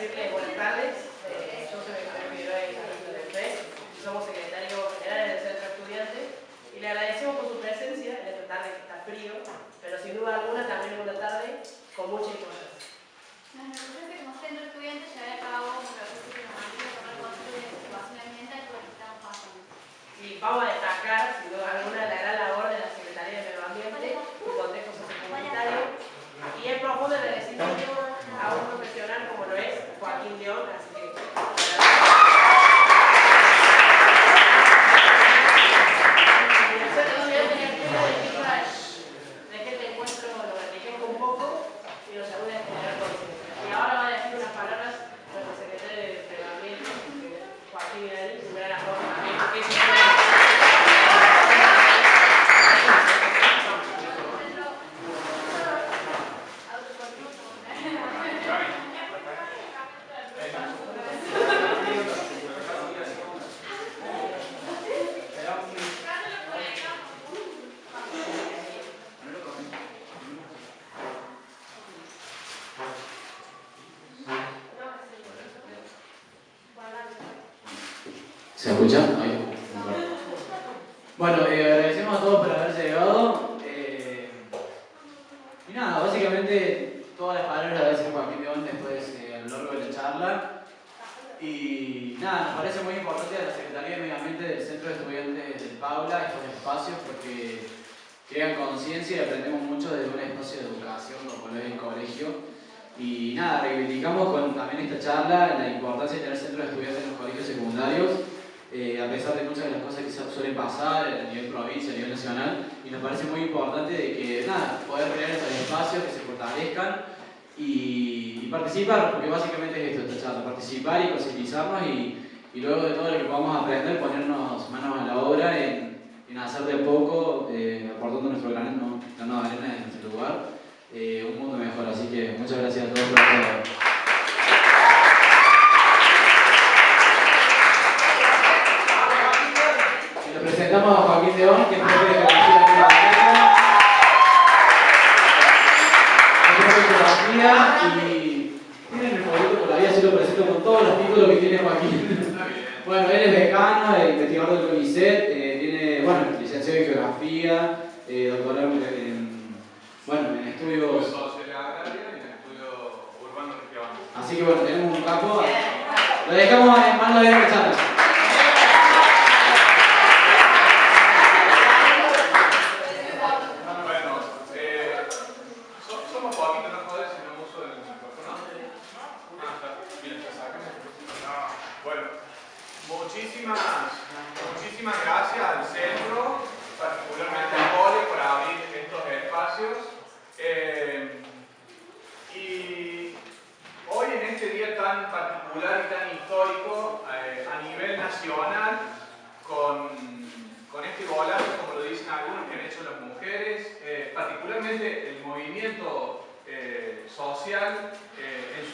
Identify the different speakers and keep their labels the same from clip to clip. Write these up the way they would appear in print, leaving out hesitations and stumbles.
Speaker 1: decirles buenas tardes. Yo soy Benjamín Figueroa y Carlos del FES. Somos secretario general del Centro de Estudiantes y le agradecemos por su presencia en esta tarde que está frío, pero sin duda alguna también una tarde con mucha importancia.
Speaker 2: Nos enorgullece como Centro de Estudiantes llevar a cabo un proceso normativo para el control de la situación ambiental por el que estamos pasando.
Speaker 1: Y vamos a destacar, sin duda alguna, la gran labor de la Secretaría de Medio Ambiente y Contexto Sociocomunitario y el profundo agradecimiento a un profesional como lo es Joaquín León, así que
Speaker 3: ¿se escucha? Ahí. Bueno, agradecemos a todos por haber llegado. Y nada, básicamente todas las palabras las va a decir Joaquín León después a lo largo de la charla. Y nada, nos parece muy importante a la Secretaría de Medio Ambiente del Centro de Estudiantes del Paula estos espacios porque crean conciencia y aprendemos mucho desde un espacio de educación como lo es el colegio. Y nada, reivindicamos con también esta charla la importancia de tener centros de estudiantes en los colegios secundarios. A pesar de muchas de las cosas que suelen pasar a nivel provincia, a nivel nacional, y nos parece muy importante de que, nada, poder crear estos espacios que se fortalezcan y participar, porque básicamente es esto, esta charla, participar y concientizarnos y luego de todo lo que podamos aprender, ponernos manos a la obra en hacer de poco, aportando nuestro grano de arena en nuestro lugar, un mundo mejor. Así que muchas gracias a todos por hacer. Presentamos a Joaquín León, que es profe de geografía y tienen el folleto por ahí, así lo presento con todos los títulos que tiene Joaquín. Bueno, él es decano, investigador del CONICET, tiene, bueno, licenciado en geografía, doctorado en estudios
Speaker 4: socioagraria y en estudios urbanos regionales.
Speaker 3: Así que bueno, tenemos un capo. Lo dejamos en manos de la charla.
Speaker 4: Muchísimas gracias al centro, particularmente al cole, por abrir estos espacios. Y hoy, en este día tan particular y tan histórico a nivel nacional, con este golazo, como lo dicen algunos, que han hecho las mujeres, particularmente el movimiento social en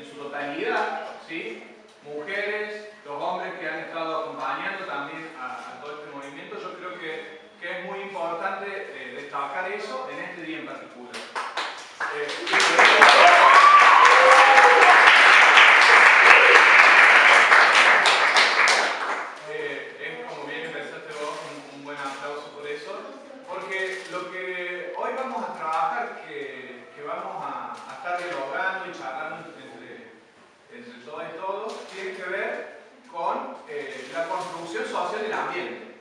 Speaker 4: su totalidad, ¿sí? Mujeres, los hombres que han estado acompañando también a todo este movimiento, yo creo que es muy importante destacar eso en este día en particular. Como bien empezaste vos, un buen aplauso por eso, porque lo que hoy vamos a trabajar, que vamos a estar dialogando y charlando entre todos y todos, tiene que ver con la construcción social del ambiente.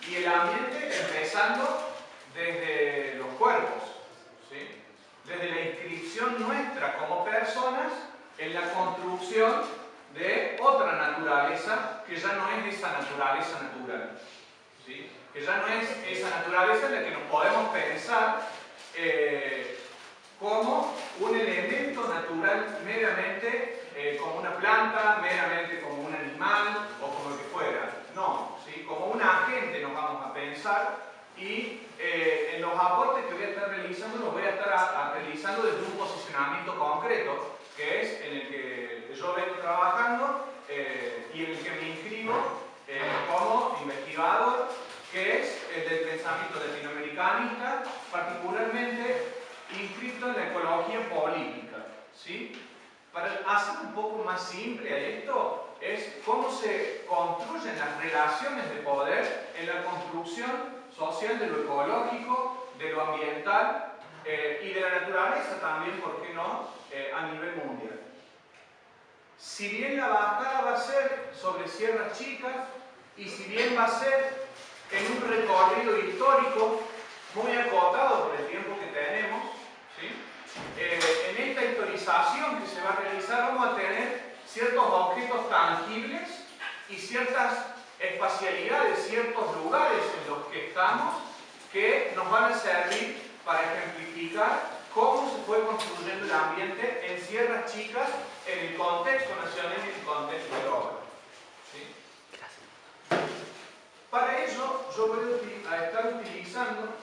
Speaker 4: Y el ambiente empezando desde los cuerpos, ¿sí? Desde la inscripción nuestra como personas en la construcción de otra naturaleza que ya no es esa naturaleza natural, ¿sí? Que ya no es esa naturaleza en la que nos podemos pensar como un elemento natural meramente como una planta, meramente como un animal o como lo que fuera. No, ¿sí? Como un agente nos vamos a pensar y en los aportes que voy a estar realizando los voy a estar realizando desde un posicionamiento concreto, que es en el que yo vengo trabajando y en el que me inscribo como investigador, que es el del pensamiento latinoamericanista, particularmente inscrito en la ecología política, ¿sí? ¿sí? Para hacer un poco más simple a esto, es cómo se construyen las relaciones de poder en la construcción social de lo ecológico, de lo ambiental y de la naturaleza también, ¿por qué no?, a nivel mundial. Si bien la bajada va a ser sobre Sierras Chicas y si bien va a ser en un recorrido histórico muy acotado por el tiempo que tenemos, ¿sí? En esta historización que se va a realizar vamos a tener ciertos objetos tangibles y ciertas espacialidades, ciertos lugares en los que estamos que nos van a servir para ejemplificar cómo se fue construyendo el ambiente en Sierras Chicas en el contexto nacional y en el contexto global. ¿Sí? Para ello yo voy a estar utilizando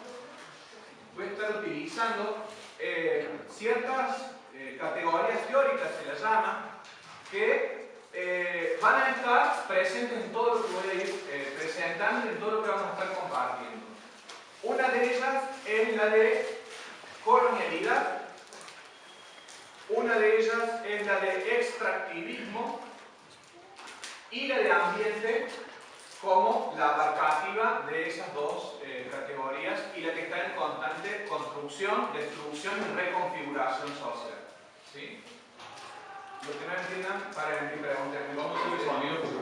Speaker 4: ciertas categorías teóricas, se las llama, que van a estar presentes en todo lo que voy a ir presentando y en todo lo que vamos a estar compartiendo. Una de ellas es la de colonialidad, una de ellas es la de extractivismo y la de ambiente como la abarcativa de esas dos categorías y la que está en constante construcción, destrucción y reconfiguración social. ¿Sí? Los que no entiendan, para mi pregunta, vamos a hacer el sonido porque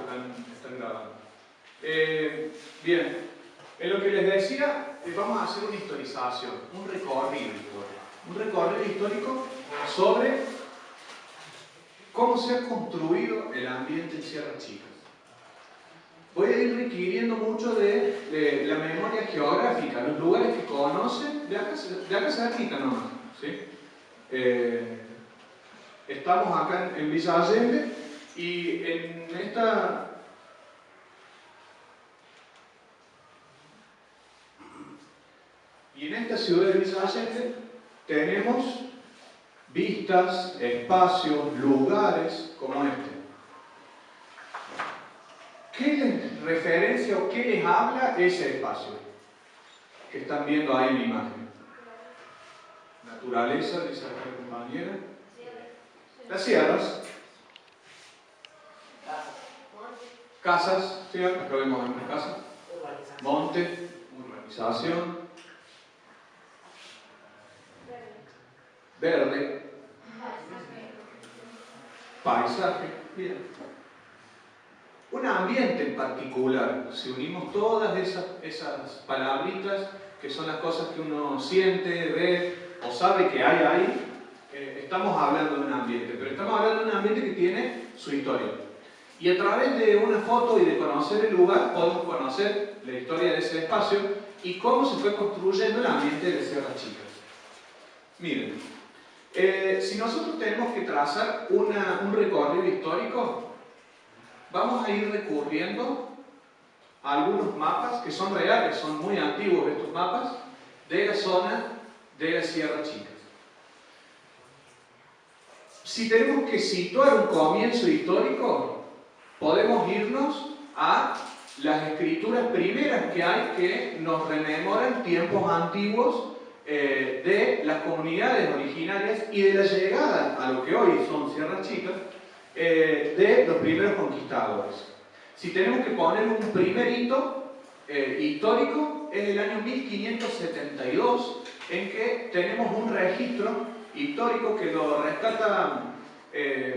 Speaker 4: están grabando. Bien, en lo que les decía, vamos a hacer una historización, un recorrido histórico sobre cómo se ha construido el ambiente en Sierras Chicas. Voy a ir requiriendo mucho de la memoria geográfica, los lugares que conocen, de acá cerquita nomás, ¿sí? Estamos acá en Villa Allende y en esta ciudad de Villa Allende tenemos vistas, espacios, lugares como este. ¿Qué les referencia o qué les habla ese espacio que están viendo ahí en la imagen? Naturaleza, dice la compañera. Las sierras. Casas, ¿sí? Acá vemos una casa. Monte, urbanización. Verde. Paisaje. Bien. Un ambiente en particular, si unimos todas esas palabritas que son las cosas que uno siente, ve o sabe que hay ahí, estamos hablando de un ambiente, pero estamos hablando de un ambiente que tiene su historia. Y a través de una foto y de conocer el lugar, podemos conocer la historia de ese espacio y cómo se fue construyendo el ambiente de Sierras Chicas. Miren, si nosotros tenemos que trazar un recorrido histórico, vamos a ir recurriendo a algunos mapas que son reales, son muy antiguos estos mapas, de la zona de las Sierras Chicas. Si tenemos que situar un comienzo histórico, podemos irnos a las escrituras primeras que hay que nos rememoran tiempos antiguos de las comunidades originarias y de la llegada a lo que hoy son Sierras Chicas de los primeros conquistadores. Si tenemos que poner un primer hito histórico, es el año 1572, en que tenemos un registro histórico que lo rescata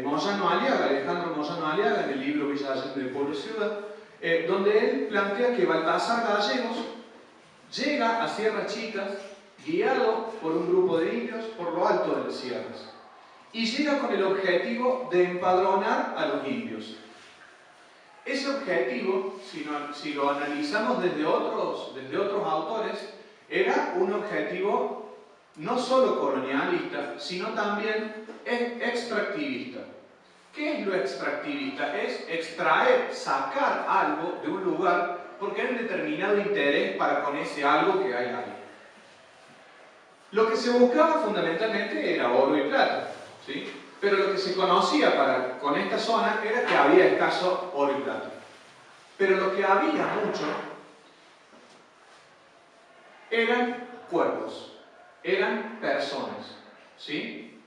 Speaker 4: Moyano Aliaga, Alejandro Moyano Aliaga, en el libro Villa Allende de Pueblo y Ciudad, donde él plantea que Baltasar Gallegos llega a Sierras Chicas guiado por un grupo de indios por lo alto de las sierras. Y llega con el objetivo de empadronar a los indios. Ese objetivo, si lo analizamos desde otros autores, era un objetivo no solo colonialista, sino también extractivista. ¿Qué es lo extractivista? Es extraer, sacar algo de un lugar porque hay un determinado interés para con ese algo que hay ahí. Lo que se buscaba fundamentalmente era oro y plata. ¿Sí? Pero lo que se conocía con esta zona era que había escaso oro y plata. Pero lo que había mucho eran cuerpos, eran personas. ¿Sí?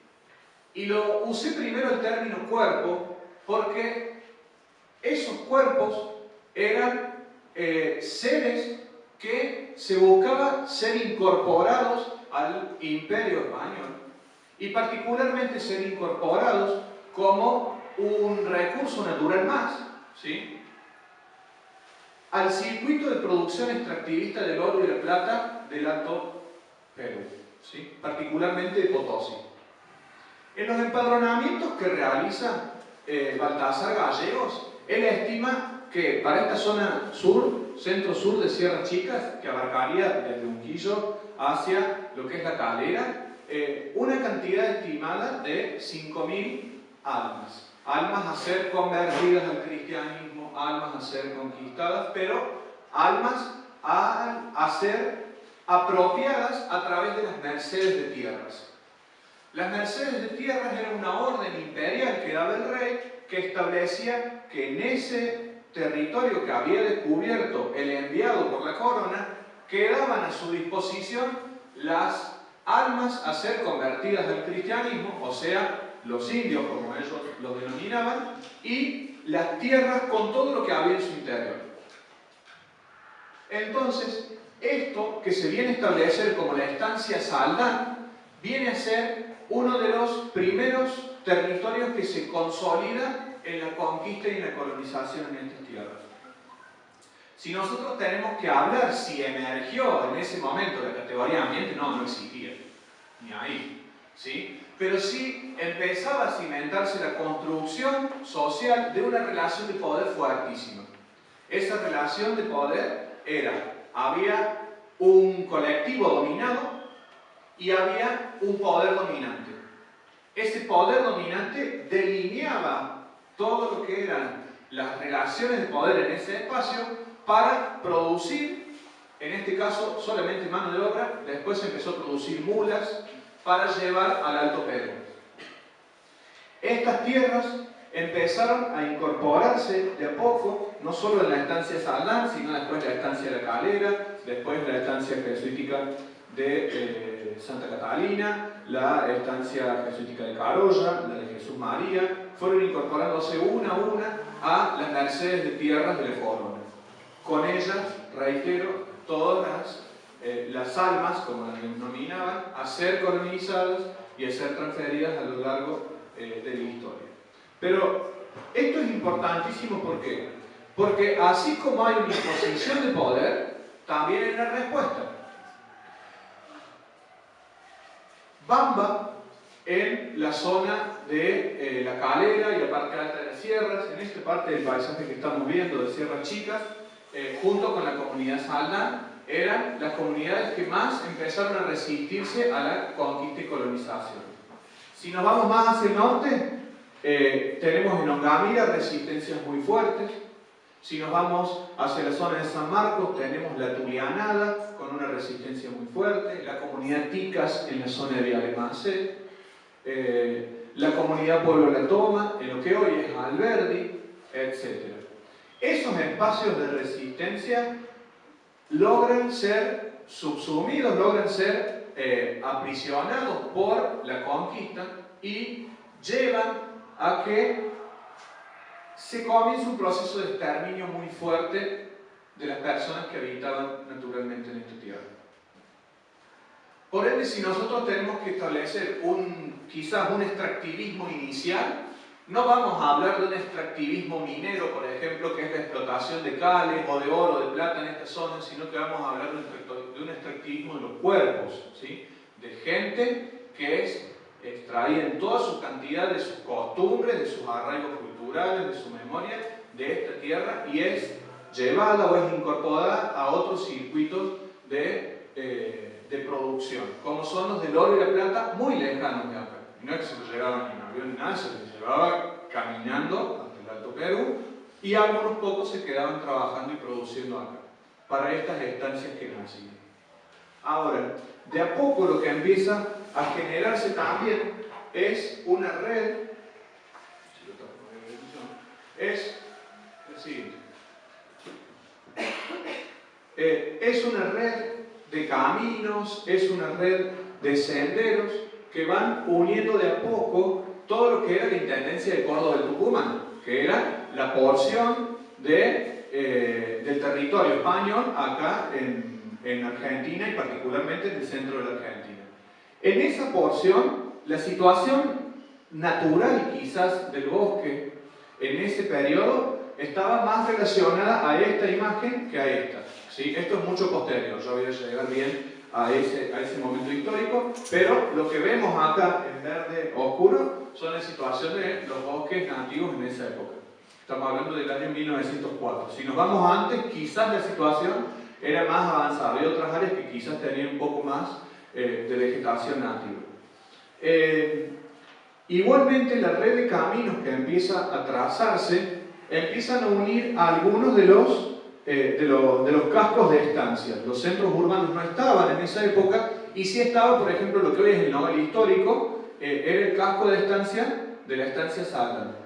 Speaker 4: Y lo usé primero el término cuerpo porque esos cuerpos eran seres que se buscaba ser incorporados al Imperio Español y particularmente ser incorporados como un recurso natural más, ¿sí?, al circuito de producción extractivista del oro y la plata del Alto Perú, ¿sí?, particularmente de Potosí. En los empadronamientos que realiza Baltasar Gallegos, él estima que para esta zona sur, centro-sur de Sierras Chicas, que abarcaría desde Unquillo hacia lo que es La Calera, una cantidad estimada de 5.000 almas. Almas a ser convertidas al cristianismo, almas a ser conquistadas, pero almas a ser apropiadas a través de las mercedes de tierras. Las mercedes de tierras eran una orden imperial que daba el rey, que establecía que en ese territorio que había descubierto el enviado por la corona, quedaban a su disposición las almas a ser convertidas al cristianismo, o sea, los indios, como ellos los denominaban, y las tierras con todo lo que había en su interior. Entonces, esto que se viene a establecer como la estancia Saldán, viene a ser uno de los primeros territorios que se consolida en la conquista y en la colonización en estas tierras. Si nosotros tenemos que hablar si emergió en ese momento la categoría ambiente, no existía, ni ahí, ¿sí? Pero sí empezaba a cimentarse la construcción social de una relación de poder fuertísima. Esa relación de poder había un colectivo dominado y había un poder dominante. Ese poder dominante delineaba todo lo que eran las relaciones de poder en ese espacio para producir, en este caso solamente mano de obra, después se empezó a producir mulas para llevar al Alto Perú. Estas tierras empezaron a incorporarse de a poco, no solo en la estancia Saldán, sino después la estancia de La Calera, después la estancia jesuítica de Santa Catalina, la estancia jesuítica de Carolla, la de Jesús María, fueron incorporándose una a una a las mercedes de tierras de la corona. Con ellas, reitero, todas las almas, como las denominaban, a ser colonizadas y a ser transferidas a lo largo de la historia. Pero esto es importantísimo, ¿por qué? Porque así como hay una imposición de poder, también hay una respuesta. Bamba, en la zona de La Calera y la parte alta de las sierras, en esta parte del paisaje que estamos viendo de Sierras Chicas, junto con la comunidad Saldán, eran las comunidades que más empezaron a resistirse a la conquista y colonización. Si nos vamos más hacia el norte, tenemos en Ongamira resistencias muy fuertes. Si nos vamos hacia la zona de San Marcos, tenemos la Tulianada, con una resistencia muy fuerte, la comunidad Ticas en la zona de Villalemacé, la comunidad Pueblo La Toma, en lo que hoy es Alberdi, etc. Esos espacios de resistencia logran ser subsumidos, logran ser aprisionados por la conquista y llevan a que se comienza un proceso de exterminio muy fuerte de las personas que habitaban naturalmente en esta tierra. Por ende, si nosotros tenemos que establecer quizás un extractivismo inicial, no vamos a hablar de un extractivismo minero, por ejemplo, que es la explotación de cales o de oro, de plata en esta zona, sino que vamos a hablar de un extractivismo de los cuerpos, ¿sí? De gente que es extraída en toda su cantidad de sus costumbres, de sus arraigos culturales, de su memoria, de esta tierra, y es llevada o es incorporada a otros circuitos de producción, como son los del oro y la plata, muy lejanos de acá. No es que se lo llevaban en avión ni nada, se les llevaba caminando hasta el Alto Perú, y algunos pocos se quedaban trabajando y produciendo acá, para estas estancias que nacían. Ahora, de a poco lo que empieza a generarse también es una red, es el siguiente, es una red de caminos, es una red de senderos que van uniendo de a poco todo lo que era la Intendencia de Córdoba del Tucumán, que era la porción del territorio español acá en Argentina y particularmente en el centro de la Argentina. En esa porción, la situación natural quizás del bosque en ese periodo estaba más relacionada a esta imagen que a esta. ¿Sí? Esto es mucho posterior, yo voy a llegar bien a ese momento histórico, pero lo que vemos acá en verde oscuro son las situaciones de los bosques nativos en esa época. Estamos hablando del año 1904. Si nos vamos antes, quizás la situación era más avanzada. Hay otras áreas que quizás tenían un poco más de vegetación nativa. Igualmente, la red de caminos que empieza a trazarse empiezan a unir a algunos de los cascos de estancias. Los centros urbanos no estaban en esa época y sí estaba, por ejemplo, lo que hoy es el Nogal histórico, era el casco de la estancia Saldan.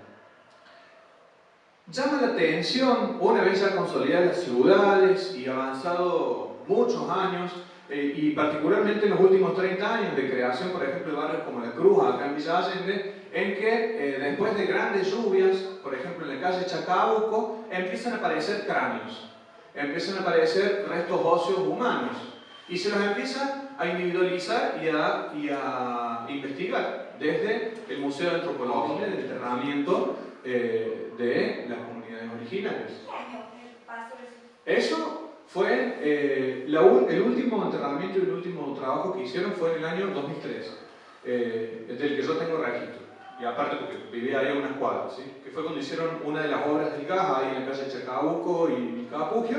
Speaker 4: Llama la atención, una vez ya consolidadas las ciudades y avanzado muchos años, y particularmente en los últimos 30 años de creación, por ejemplo, de barrios como La Cruz, acá en Villa Allende, en que después de grandes lluvias, por ejemplo en la calle Chacabuco, empiezan a aparecer cráneos, empiezan a aparecer restos óseos humanos, y se los empieza a individualizar y a investigar desde el Museo de Antropología del Enterramiento de las comunidades originarias. Eso fue el último enterramiento y el último trabajo que hicieron fue en el año 2003, del que yo tengo registro, y aparte porque vivía ahí a unas cuadras, ¿sí? Que fue cuando hicieron una de las obras del gas ahí en la calle Chacabuco y Capugio,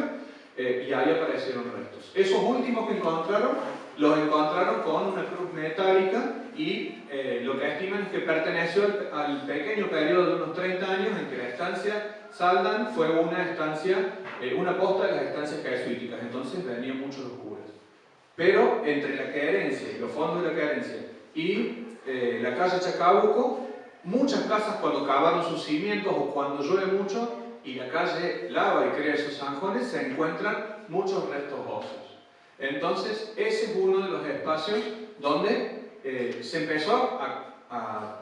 Speaker 4: y ahí aparecieron restos. Esos últimos que encontraron, los encontraron con una cruz metálica y lo que estiman es que perteneció al pequeño periodo de unos 30 años en que la estancia Saldan fue una posta de las estancias jesuíticas, entonces venían muchos los curas. Pero entre la querencia y los fondos de la querencia y la calle Chacabuco, muchas casas cuando cavaron sus cimientos o cuando llueve mucho y la calle lava y crea esos zanjones, se encuentran muchos restos óseos. Entonces ese es uno de los espacios donde se empezó a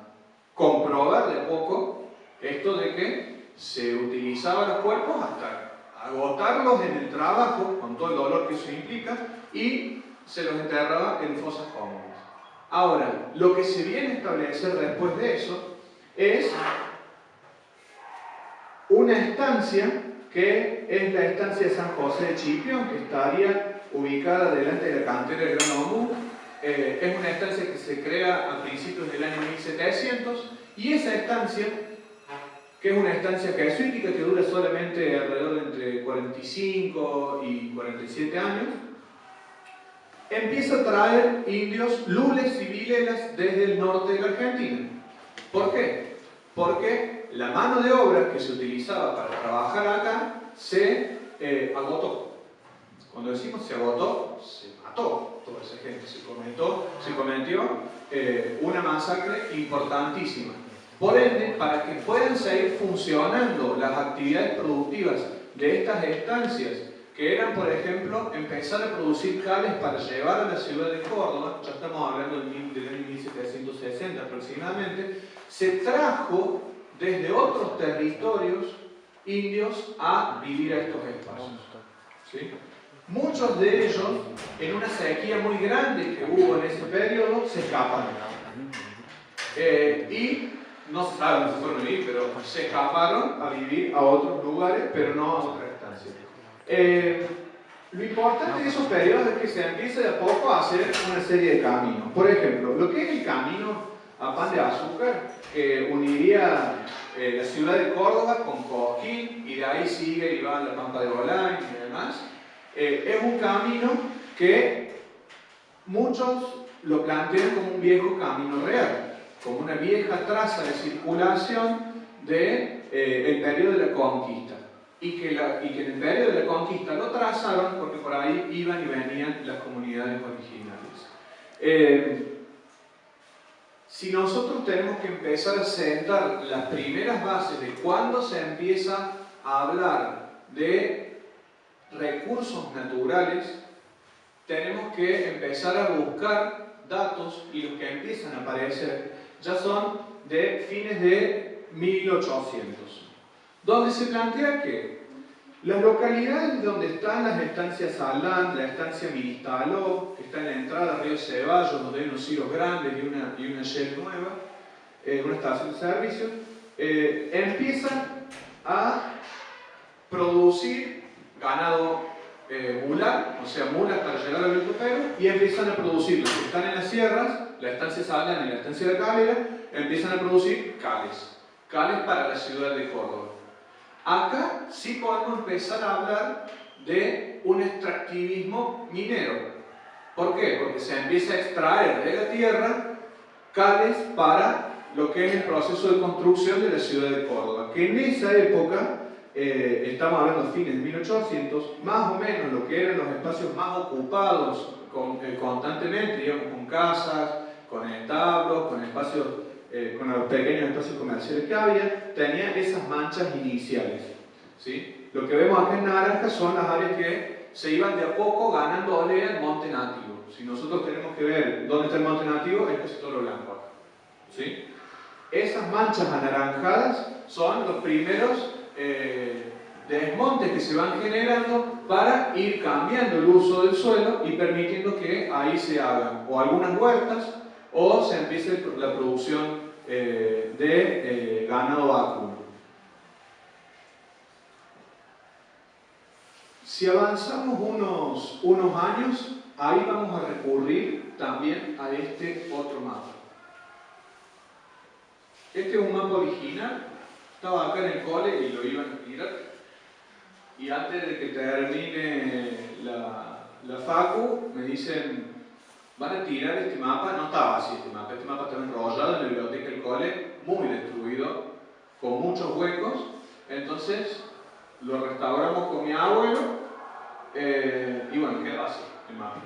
Speaker 4: comprobar de a poco esto de que se utilizaban los cuerpos hasta agotarlos en el trabajo, con todo el dolor que eso implica, y se los enterraba en fosas comunes. Ahora, lo que se viene a establecer después de eso es una estancia que es la estancia de San José de Chipión, que estaría ubicada delante de la cantera del Gran Omú. Es una estancia que se crea a principios del año 1700, y esa estancia, que es una estancia jesuítica que dura solamente alrededor de entre 45 y 47 años, empieza a traer indios, lules y vilelas desde el norte de la Argentina. ¿Por qué? Porque la mano de obra que se utilizaba para trabajar acá se agotó. Cuando decimos se agotó, se mató toda esa gente, se cometió una masacre importantísima. Por ende, para que puedan seguir funcionando las actividades productivas de estas estancias, que eran, por ejemplo, empezar a producir cales para llevar a la ciudad de Córdoba, ya estamos hablando del año 1760 aproximadamente, se trajo desde otros territorios indios a vivir a estos espacios. ¿Sí? Muchos de ellos, en una sequía muy grande que hubo en ese periodo, se escaparon. Y no se sabe dónde se fueron a vivir, pero se escaparon a vivir a otros lugares, pero no a otras estancias. Lo importante de esos periodos es que se empieza de a poco a hacer una serie de caminos. Por ejemplo, lo que es el camino a Pan de Azúcar, que uniría la ciudad de Córdoba con Cosquín, y de ahí sigue y va a la Pampa de Bolán y demás. Es un camino que muchos lo plantean como un viejo camino real, como una vieja traza de circulación del periodo de la conquista, y que en el periodo de la conquista lo trazaron porque por ahí iban y venían las comunidades originarias. Si nosotros tenemos que empezar a sentar las primeras bases de cuándo se empieza a hablar de recursos naturales, tenemos que empezar a buscar datos, y los que empiezan a aparecer ya son de fines de 1800, donde se plantea que las localidades donde están las estancias Salán, la estancia Ministaló, que está en la entrada del río Ceballos, donde hay unos silos grandes y una Shell nueva, una estación de servicio, empiezan a producir ganado mular, o sea, mulas para llegar al río Topero, y empiezan a producir los que están en las sierras, la estancia Salán y la estancia de Calera, empiezan a producir cales para la ciudad de Córdoba. Acá sí podemos empezar a hablar de un extractivismo minero. ¿Por qué? Porque se empieza a extraer de la tierra cales para lo que es el proceso de construcción de la ciudad de Córdoba, que en esa época, estamos hablando de fines de 1800, más o menos lo que eran los espacios más ocupados constantemente, digamos, con casas, con establos, con espacios, con los pequeños espacios comerciales que había, tenía esas manchas iniciales, ¿sí? Lo que vemos acá en naranja son las áreas que se iban de a poco ganando olea el monte nativo. Si nosotros tenemos que ver dónde está el monte nativo, es casi todo lo blanco acá, ¿sí? Esas manchas anaranjadas son los primeros desmontes que se van generando para ir cambiando el uso del suelo y permitiendo que ahí se hagan o algunas huertas o se empiece la producción de ganado vacuno. Si avanzamos unos años, ahí vamos a recurrir también a este otro mapa. Este es un mapa original, estaba acá en el cole y lo iban a tirar. Y antes de que termine la facu, me dicen, van a tirar este mapa. No estaba así este mapa estaba enrollado en la biblioteca del cole, muy destruido, con muchos huecos. Entonces lo restauramos con mi abuelo y bueno, quedó así el mapa.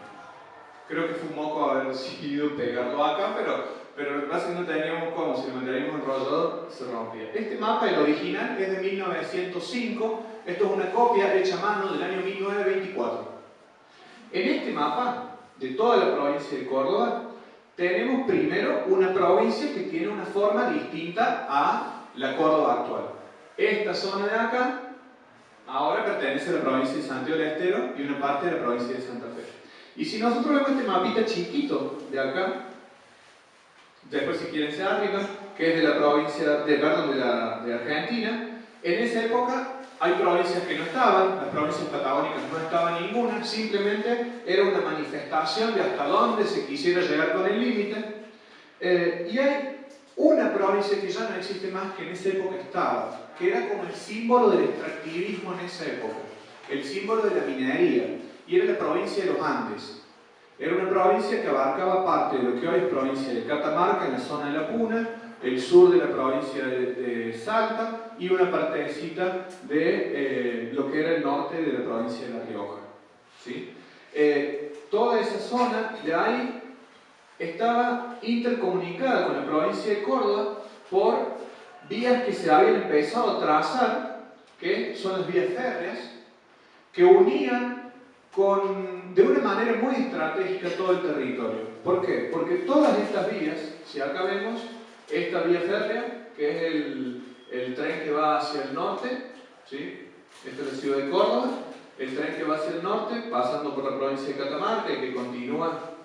Speaker 4: Creo que fue un moco haber decidido pegarlo acá, pero lo que pasa es que no teníamos cómo, si lo manteníamos enrollado se rompía. Este mapa, el original, es de 1905, esto es una copia hecha a mano del año 1924. En este mapa, de toda la provincia de Córdoba, tenemos primero una provincia que tiene una forma distinta a la Córdoba actual. Esta zona de acá, ahora pertenece a la provincia de Santiago del Estero y una parte de la provincia de Santa Fe. Y si nosotros vemos este mapita chiquito de acá, después si quieren se arriba, que es de la provincia de Argentina, en esa época hay provincias que no estaban, las provincias patagónicas no estaba ninguna, simplemente era una manifestación de hasta dónde se quisiera llegar con el límite. Y hay una provincia que ya no existe más que en esa época estaba, que era como el símbolo del extractivismo en esa época, el símbolo de la minería, y era la provincia de los Andes. Era una provincia que abarcaba parte de lo que hoy es provincia de Catamarca, en la zona de la Puna, el sur de la provincia de Salta y una partecita de lo que era el norte de la provincia de La Rioja, ¿sí? Toda esa zona de ahí estaba intercomunicada con la provincia de Córdoba por vías que se habían empezado a trazar, que son las vías férreas, que unían de una manera muy estratégica todo el territorio. ¿Por qué? Porque todas estas vías, si acá vemos esta vía férrea, que es el tren que va hacia el norte, ¿sí? Esta es la ciudad de Córdoba, el tren que va hacia el norte, pasando por la provincia de Catamarca y que continúa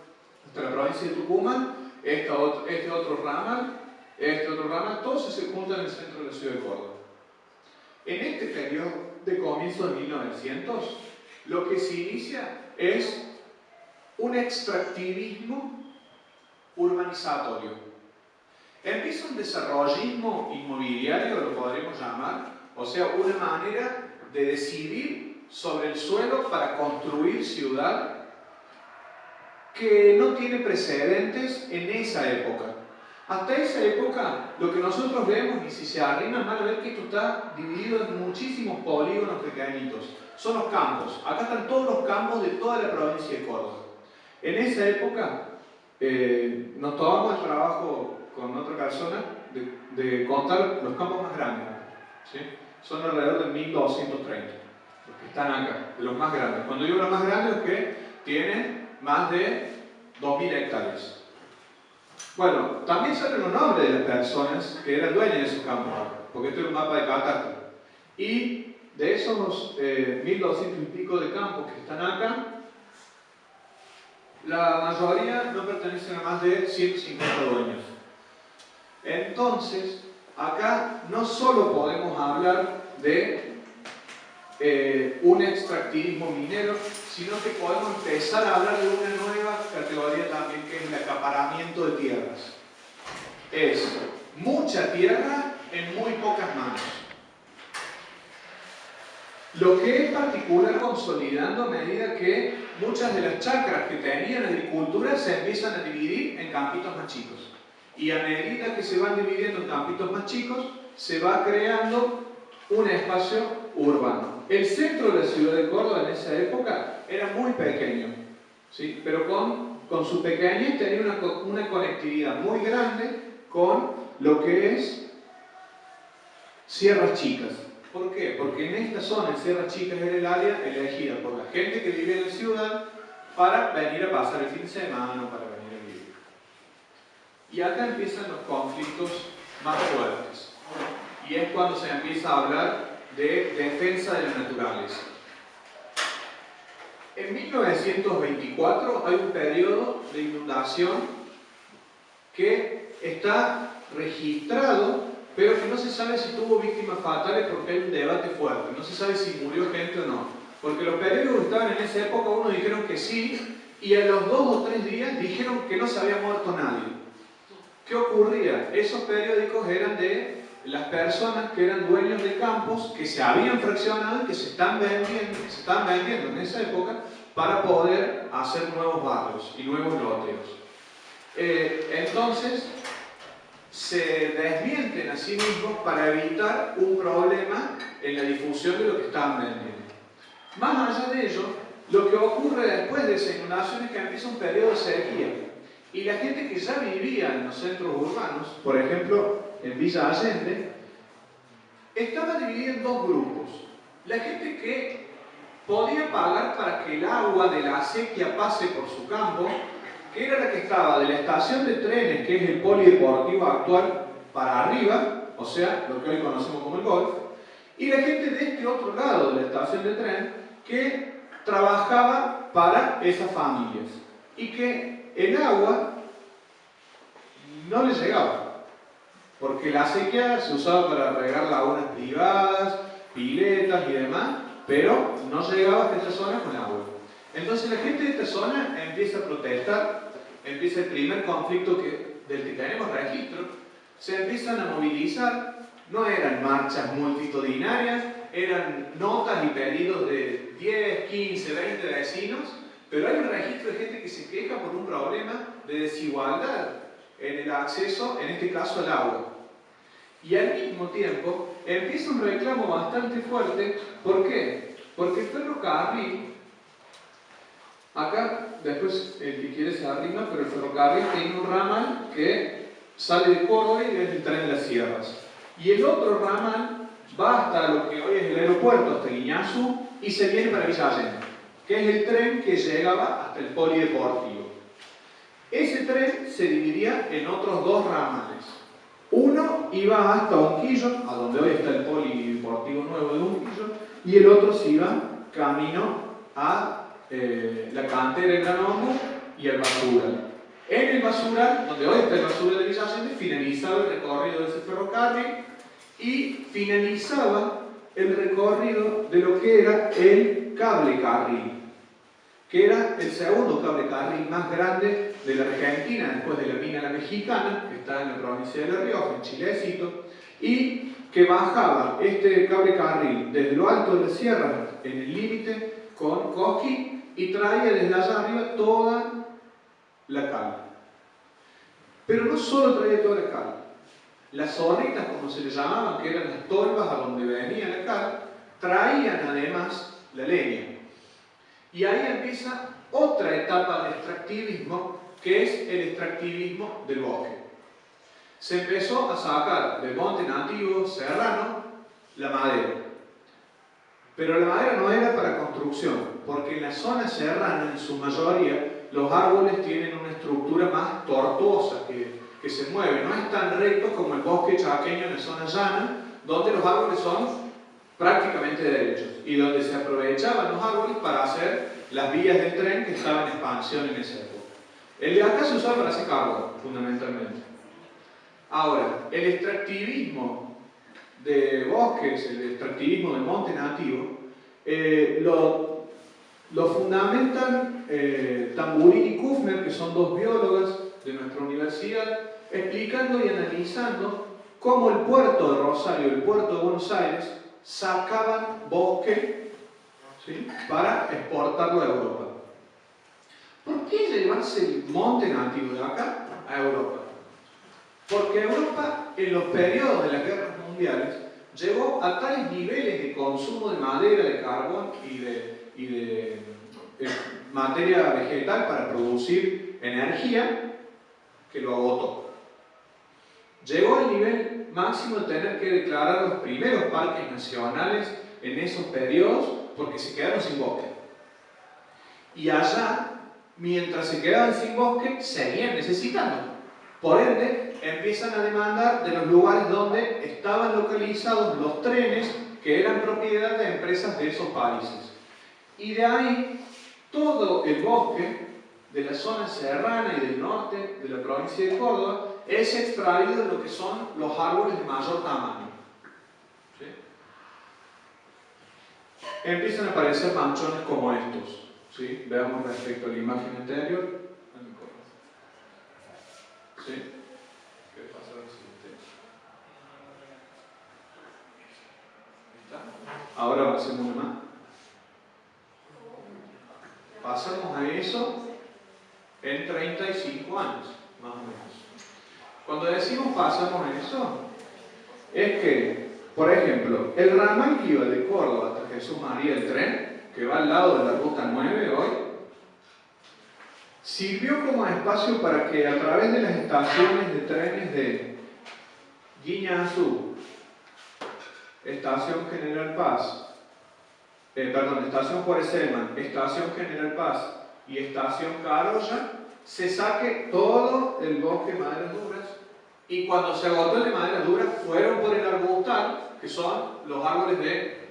Speaker 4: hasta la provincia de Tucumán, este otro ramal, todos se juntan en el centro de la ciudad de Córdoba. En este periodo de comienzo de 1900, lo que se inicia es un extractivismo urbanizatorio. Empieza un desarrollismo inmobiliario, lo podremos llamar, o sea, una manera de decidir sobre el suelo para construir ciudad que no tiene precedentes en esa época. Hasta esa época, lo que nosotros vemos, y si se arriman van a ver que esto está dividido en muchísimos polígonos pequeñitos. Son los campos. Acá están todos los campos de toda la provincia de Córdoba. En esa época, nos tomamos el trabajo con otra persona de contar los campos más grandes, ¿sí? Son alrededor de 1230, los que están acá, de los más grandes. Cuando digo los más grandes, los que tienen más de 2000 hectáreas.
Speaker 5: Bueno, también salen los nombres de las personas que eran dueñas de esos campos, porque esto es un mapa de catastro. Y de esos 1200 y pico de campos que están acá, la mayoría no pertenecen a más de 150 dueños. Entonces, acá no solo podemos hablar de un extractivismo minero, sino que podemos empezar a hablar de una nueva categoría también, que es el acaparamiento de tierras. Es mucha tierra en muy pocas manos. Lo que es particular consolidando a medida que muchas de las chacras que tenían agricultura se empiezan a dividir en campitos más chicos. Y a medida que se van dividiendo en campitos más chicos, se va creando un espacio urbano. El centro de la ciudad de Córdoba en esa época era muy pequeño, ¿sí? Pero con su pequeñez tenía una conectividad muy grande con lo que es Sierras Chicas. ¿Por qué? Porque en esta zona, en Sierras Chicas, era el área elegida por la gente que vivía en la ciudad para venir a pasar el fin de semana o para venir a vivir. Y acá empiezan los conflictos más fuertes. Y es cuando se empieza a hablar de defensa de la naturaleza. En 1924 hay un periodo de inundación que está registrado, pero que no se sabe si tuvo víctimas fatales porque hay un debate fuerte. No se sabe si murió gente o no. Porque los periódicos que estaban en esa época, unos dijeron que sí, y a los 2 o 3 días dijeron que no se había muerto nadie. ¿Qué ocurría? Esos periódicos eran de las personas que eran dueños de campos que se habían fraccionado y que se están vendiendo en esa época para poder hacer nuevos barrios y nuevos loteos. Entonces, se desmienten a sí mismos para evitar un problema en la difusión de lo que estaban vendiendo. Más allá de ello, lo que ocurre después de esa inundación es que empieza un periodo de sequía. Y la gente que ya vivía en los centros urbanos, por ejemplo en Villa Allende, estaba dividida en 2 grupos. La gente que podía pagar para que el agua de la acequia pase por su campo, que era la que estaba de la estación de trenes, que es el polideportivo actual, para arriba, o sea, lo que hoy conocemos como el golf, y la gente de este otro lado de la estación de tren, que trabajaba para esas familias, y que el agua no les llegaba, porque la acequia se usaba para regar lagunas privadas, piletas y demás, pero no llegaba hasta esta zona con agua. Entonces la gente de esta zona empieza a protestar, empieza el primer conflicto del que tenemos registro, se empiezan a movilizar, no eran marchas multitudinarias, eran notas y pedidos de 10, 15, 20 vecinos, pero hay un registro de gente que se queja por un problema de desigualdad en el acceso, en este caso al agua. Y al mismo tiempo empieza un reclamo bastante fuerte. ¿Por qué? Porque el ferrocarril, acá después el que quiere se arrima, pero el ferrocarril tiene un ramal que sale de Córdoba y es el tren de las sierras. Y el otro ramal va hasta lo que hoy es el aeropuerto, hasta Guiñazú, y se viene para Villa Allende, que es el tren que llegaba hasta el polideportivo. Ese tren se dividía en otros 2 ramales. Uno iba hasta Unquillo, a donde hoy está el polideportivo nuevo de Unquillo, y el otro se iba camino a la cantera de Gran Hongo y el basural. En el basural, donde hoy está el basural de Villa Allende, finalizaba el recorrido de ese ferrocarril y finalizaba el recorrido de lo que era el cable carril, que era el segundo cable carril más grande de la Argentina, después de la mina La Mexicana, que está en la provincia de La Rioja, en Chilecito, y que bajaba este cable carril desde lo alto de la sierra, en el límite con Cosquín, y traía desde allá arriba toda la cal. Pero no solo traía toda la cal, las zorritas, como se les llamaban, que eran las tolvas a donde venía la cal, traían además la leña. Y ahí empieza otra etapa de extractivismo, que es el extractivismo del bosque. Se empezó a sacar del monte nativo serrano la madera. Pero la madera no era para construcción, porque en la zona serrana, en su mayoría, los árboles tienen una estructura más tortuosa que se mueve, no es tan recto como el bosque chaqueño en la zona llana, donde los árboles son prácticamente derechos y donde se aprovechaban los árboles para hacer las vías del tren que estaban en expansión en esa época. El de acá se usaba para hacer carbón, fundamentalmente. Ahora, el extractivismo de bosques, el extractivismo del monte nativo, lo fundamentan Tamburini y Kufner, que son dos biólogas de nuestra universidad, explicando y analizando cómo el puerto de Rosario y el puerto de Buenos Aires sacaban bosque, ¿sí?, para exportarlo a Europa. ¿Por qué llevarse el monte nativo de acá a Europa? Porque Europa, en los periodos de las guerras mundiales, llegó a tales niveles de consumo de madera, de carbón y de materia vegetal para producir energía, que lo agotó. Llegó al nivel máximo de tener que declarar los primeros parques nacionales en esos periodos porque se quedaron sin bosque. Y allá, mientras se quedaban sin bosque, seguían necesitando. Por ende, empiezan a demandar de los lugares donde estaban localizados los trenes que eran propiedad de empresas de esos países. Y de ahí, todo el bosque de la zona serrana y del norte de la provincia de Córdoba es extraído de lo que son los árboles de mayor tamaño. ¿Sí? Empiezan a aparecer manchones como estos. ¿Sí? Veamos respecto a la imagen anterior. ¿Sí? ¿Qué pasa? Ahora hacemos una más. Pasamos a eso en 35 años, más o menos. Cuando decimos pasamos a eso, es que, por ejemplo, el ramal que iba de Córdoba hasta Jesús María, el tren, que va al lado de la ruta 9 hoy, sirvió como espacio para que a través de las estaciones de trenes de Guiñazú, Estación General Paz, Estación Juárez Selman, Estación General Paz y Estación Carolla, se saque todo el bosque de maderas duras, y cuando se agotó el de maderas duras fueron por el arbustal, que son los árboles de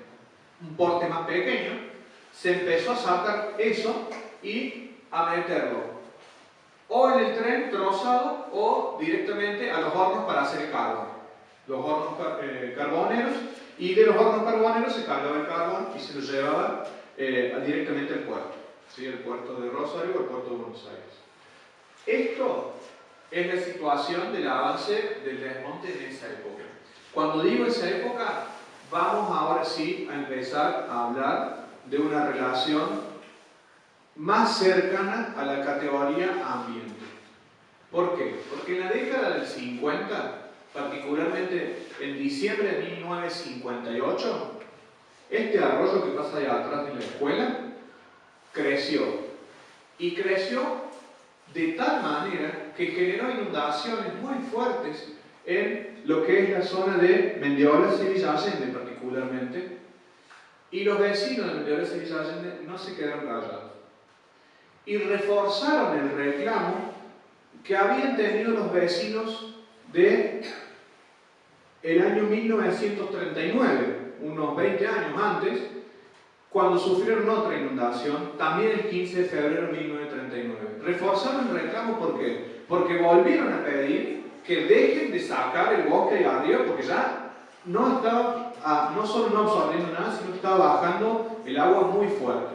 Speaker 5: un porte más pequeño, se empezó a sacar eso y a meterlo o en el tren trozado o directamente a los hornos para hacer el carbón, los hornos carboneros, y de los hornos carboneros se cargaba el carbón y se lo llevaba directamente al puerto, ¿sí? El puerto de Rosario o el puerto de Buenos Aires. Esto es la situación del avance del desmonte en esa época. Cuando digo esa época, vamos ahora sí a empezar a hablar de una relación más cercana a la categoría ambiente. ¿Por qué? Porque en la década del 50, particularmente en diciembre de 1958, este arroyo que pasa allá atrás de la escuela creció. Y creció de tal manera que generó inundaciones muy fuertes en lo que es la zona de Mendiola, Sevilla Allende particularmente, y los vecinos de Mendiola, Sevilla Allende no se quedaron callados y reforzaron el reclamo que habían tenido los vecinos de el año 1939, unos 20 años antes, cuando sufrieron otra inundación, también el 15 de febrero de 1939. Reforzaron el reclamo, ¿por qué? Porque volvieron a pedir que dejen de sacar el bosque de arriba, porque ya no estaba, no solo no absorbiendo nada, sino que estaba bajando el agua muy fuerte.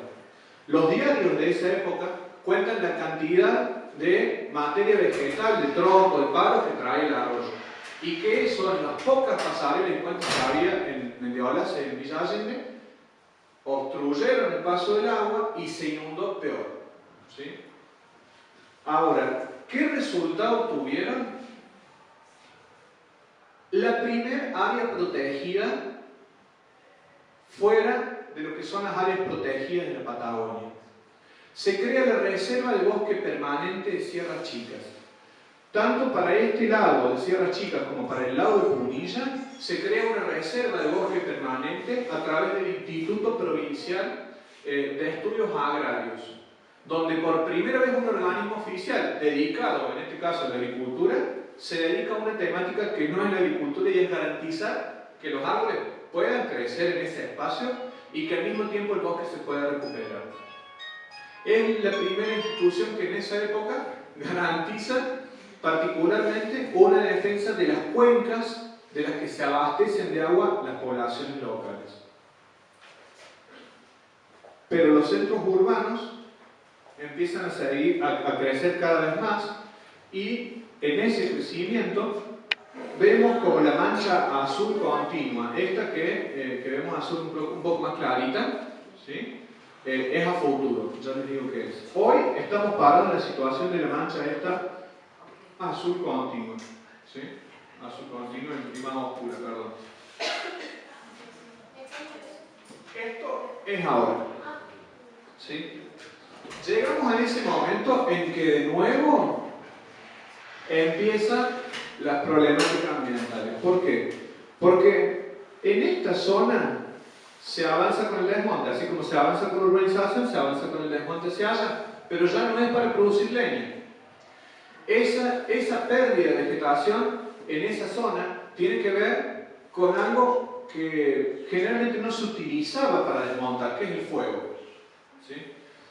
Speaker 5: Los diarios de esa época cuentan la cantidad de materia vegetal, de tronco, de palos que trae el arroyo, y que son las pocas pasarelas y puentes que había en Mendiola, en Villa Allende, obstruyeron el paso del agua y se inundó peor. ¿Sí? Ahora, ¿qué resultado tuvieron? La primera área protegida fuera de lo que son las áreas protegidas de la Patagonia. Se crea la Reserva de Bosque Permanente de Sierras Chicas. Tanto para este lado de Sierras Chicas como para el lado de Punilla, se crea una reserva de bosque permanente a través del Instituto Provincial de Estudios Agrarios, donde por primera vez un organismo oficial dedicado, en este caso a la agricultura, se dedica a una temática que no es la agricultura y es garantizar que los árboles puedan crecer en ese espacio y que al mismo tiempo el bosque se pueda recuperar. Es la primera institución que en esa época garantiza particularmente una defensa de las cuencas de las que se abastecen de agua las poblaciones locales. Pero los centros urbanos empiezan a crecer cada vez más y en ese crecimiento vemos como la mancha azul continua, esta que vemos azul un poco más clarita, ¿sí? Es a futuro, ya les digo qué es. Hoy estamos parados en la situación de la mancha esta azul continua, ¿sí? Azul continua y más oscura, perdón. Esto es ahora, ¿sí? Llegamos a ese momento en que de nuevo empiezan las problemáticas ambientales. ¿Por qué? Porque en esta zona se avanza con el desmonte, así como se avanza con la urbanización, se avanza con el desmonte hacia allá, pero ya no es para producir leña. Esa pérdida de vegetación en esa zona tiene que ver con algo que generalmente no se utilizaba para desmontar, que es el fuego, ¿sí?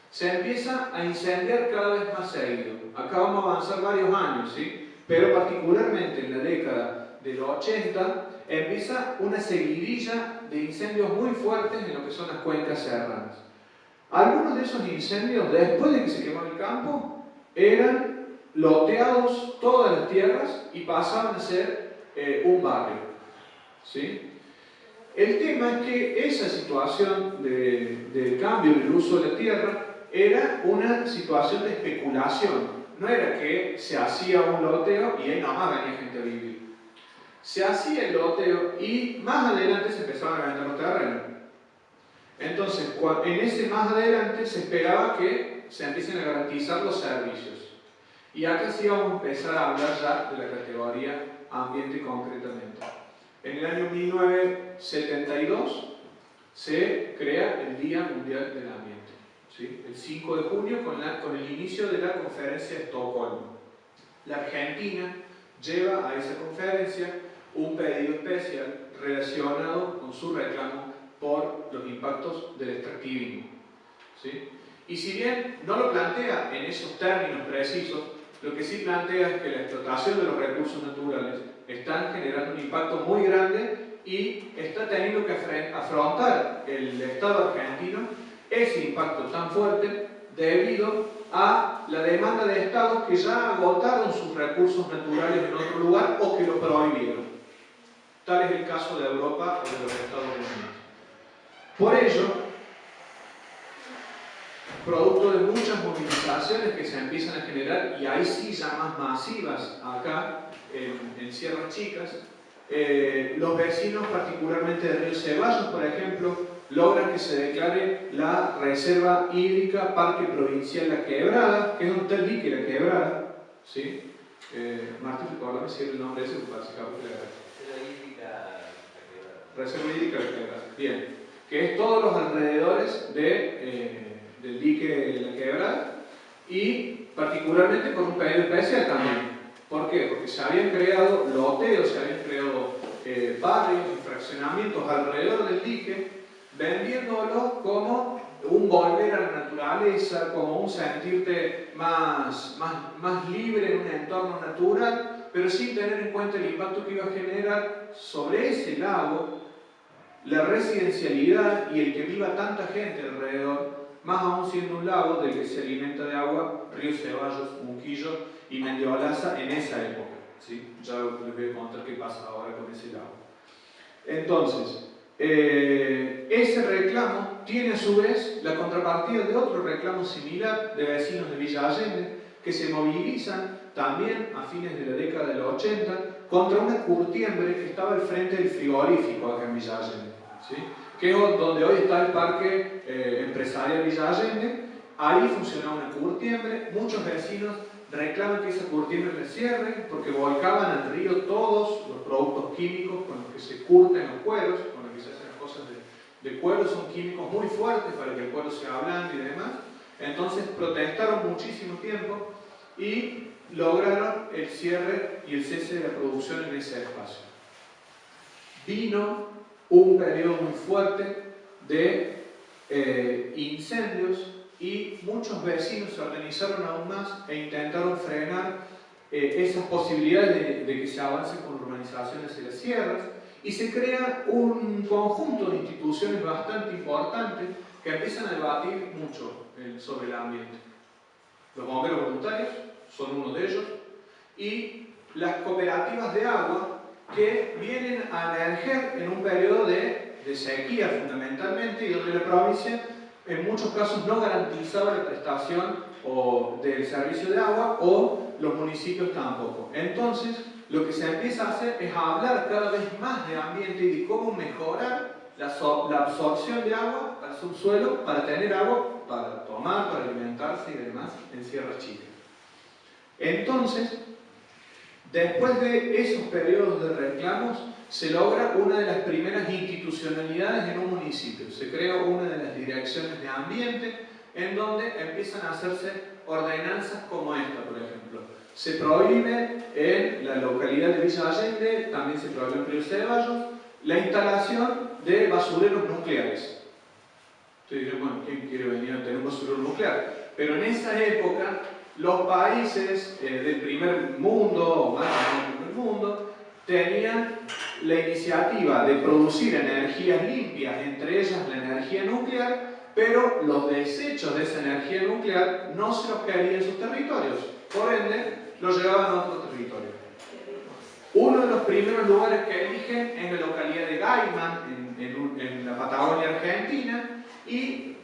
Speaker 5: Se empieza a incendiar cada vez más seguido. Acá vamos a avanzar varios años, ¿sí? Pero particularmente en la década de los 80 empieza una seguidilla de incendios muy fuertes en lo que son las cuencas serranas. Algunos de esos incendios, después de que se quemó el campo, eran loteados todas las tierras y pasaban a ser un barrio, ¿sí? El tema es que esa situación del cambio del uso de la tierra era una situación de especulación. No era que se hacía un loteo y ahí nomás venía gente a vivir. Se hacía el loteo y más adelante se empezaban a vender los terrenos. Entonces, en ese más adelante se esperaba que se empiecen a garantizar los servicios. Y acá sí vamos a empezar a hablar ya de la categoría ambiente concretamente. En el año 1972 se crea el Día Mundial del Ambiente, ¿sí? El 5 de junio con el inicio de la conferencia de Estocolmo. La Argentina lleva a esa conferencia un pedido especial relacionado con su reclamo por los impactos del extractivismo, ¿sí? Y si bien no lo plantea en esos términos precisos, lo que sí plantea es que la explotación de los recursos naturales están generando un impacto muy grande y está teniendo que afrontar el Estado argentino ese impacto tan fuerte debido a la demanda de estados que ya agotaron sus recursos naturales en otro lugar o que lo prohibieron. Tal es el caso de Europa o de los Estados Unidos. Por ello, producto de muchas movilizaciones que se empiezan a generar, y ahí sí ya más masivas acá en Sierras Chicas, los vecinos, particularmente de Río Ceballos, por ejemplo, logran que se declare la Reserva Hídrica Parque Provincial La Quebrada, que es donde está el dique La Quebrada, ¿sí? Martín, recordame si era el nombre ese, para sacar Reserva Hídrica La Quebrada. Bien, que es todos los alrededores del dique La Quebrada y particularmente con un pedido especial también. ¿Por qué? Porque se habían creado loteos, se habían creado barrios y fraccionamientos alrededor del dique, vendiéndolo como un volver a la naturaleza, como un sentirte más libre en un entorno natural, pero sin tener en cuenta el impacto que iba a generar sobre ese lago, la residencialidad y el que viva tanta gente alrededor, más aún siendo un lago del que se alimenta de agua Río Ceballos, Munquillo y Mendiolaza en esa época, ¿sí? Ya les voy a contar qué pasa ahora con ese lago. Entonces, ese reclamo tiene a su vez la contrapartida de otro reclamo similar de vecinos de Villa Allende que se movilizan también a fines de la década de los 80 contra una curtiembre que estaba al frente del frigorífico acá en Villa Allende, ¿sí? Que es donde hoy está el parque empresarial Villa Allende. Ahí funcionaba una curtiembre, muchos vecinos reclaman que esa curtiembre se cierre porque volcaban al río todos los productos químicos con los que se curten los cueros, con los que se hacen las cosas de cuero, son químicos muy fuertes para que el cuero sea blando y demás, Entonces protestaron muchísimo tiempo y lograron el cierre y el cese de la producción en ese espacio. Vino un periodo muy fuerte de incendios y muchos vecinos se organizaron aún más e intentaron frenar esas posibilidades de que se avance con urbanizaciones en las sierras, y se crea un conjunto de instituciones bastante importantes que empiezan a debatir mucho sobre el ambiente. Los bomberos voluntarios son uno de ellos, y las cooperativas de agua, que vienen a emerger en un periodo de sequía fundamentalmente, y donde la provincia en muchos casos no garantizaba la prestación del servicio de agua, o los municipios tampoco. Entonces, lo que se empieza a hacer es hablar cada vez más de ambiente y de cómo mejorar la absorción de agua al subsuelo para tener agua para tomar, para alimentarse y demás en sierras chicas. Entonces, después de esos periodos de reclamos, se logra una de las primeras institucionalidades en un municipio. Se crea una de las direcciones de ambiente, en donde empiezan a hacerse ordenanzas como esta, por ejemplo. Se prohíbe en la localidad de Villa Allende, también se prohíbe en Río Ceballos, la instalación de basureros nucleares. Ustedes dirán, bueno, ¿quién quiere venir a tener un basurero nuclear? Pero en esa época, los países del primer mundo, o más del primer mundo, tenían la iniciativa de producir energías limpias, entre ellas la energía nuclear, pero los desechos de esa energía nuclear no se los quedarían en sus territorios, por ende los llevaban a otro territorio. Uno de los primeros lugares que eligen es la localidad de Gaiman, en la Patagonia Argentina, y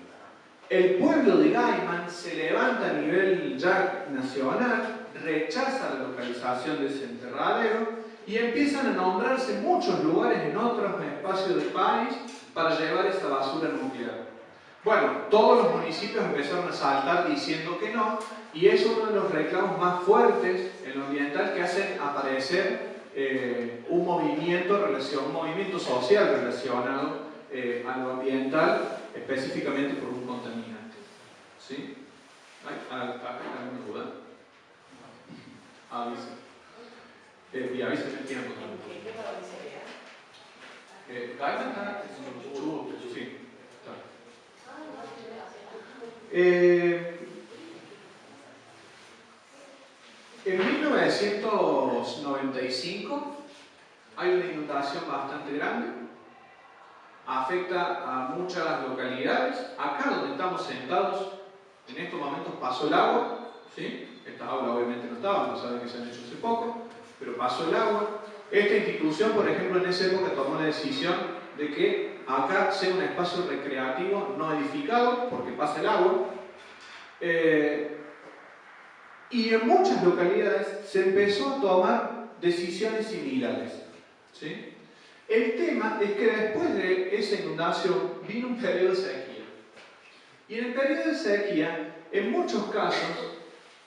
Speaker 5: el pueblo de Gaiman se levanta a nivel ya nacional, rechaza la localización de ese enterradero, y empiezan a nombrarse muchos lugares en otros espacios del país para llevar esa basura nuclear. Bueno, todos los municipios empezaron a saltar diciendo que no, y es uno de los reclamos más fuertes en lo ambiental que hacen aparecer un movimiento social relacionado a lo ambiental, específicamente por un contaminante. ¿Sí? ¿Hay alguna duda? Avisa. Y avisa que tiene contaminante. ¿Gaiman está? Sí. En 1995 hay una inundación bastante grande, afecta a muchas localidades. Acá donde estamos sentados, en estos momentos pasó el agua, ¿sí? Estas aulas obviamente no estaban, no saben que se han hecho hace poco, pero pasó el agua. Esta institución, por ejemplo, en esa época tomó la decisión de que acá sea un espacio recreativo no edificado, porque pasa el agua. Y en muchas localidades se empezó a tomar decisiones similares, ¿sí? El tema es que después de esa inundación vino un periodo de sequía. Y en el periodo de sequía, en muchos casos,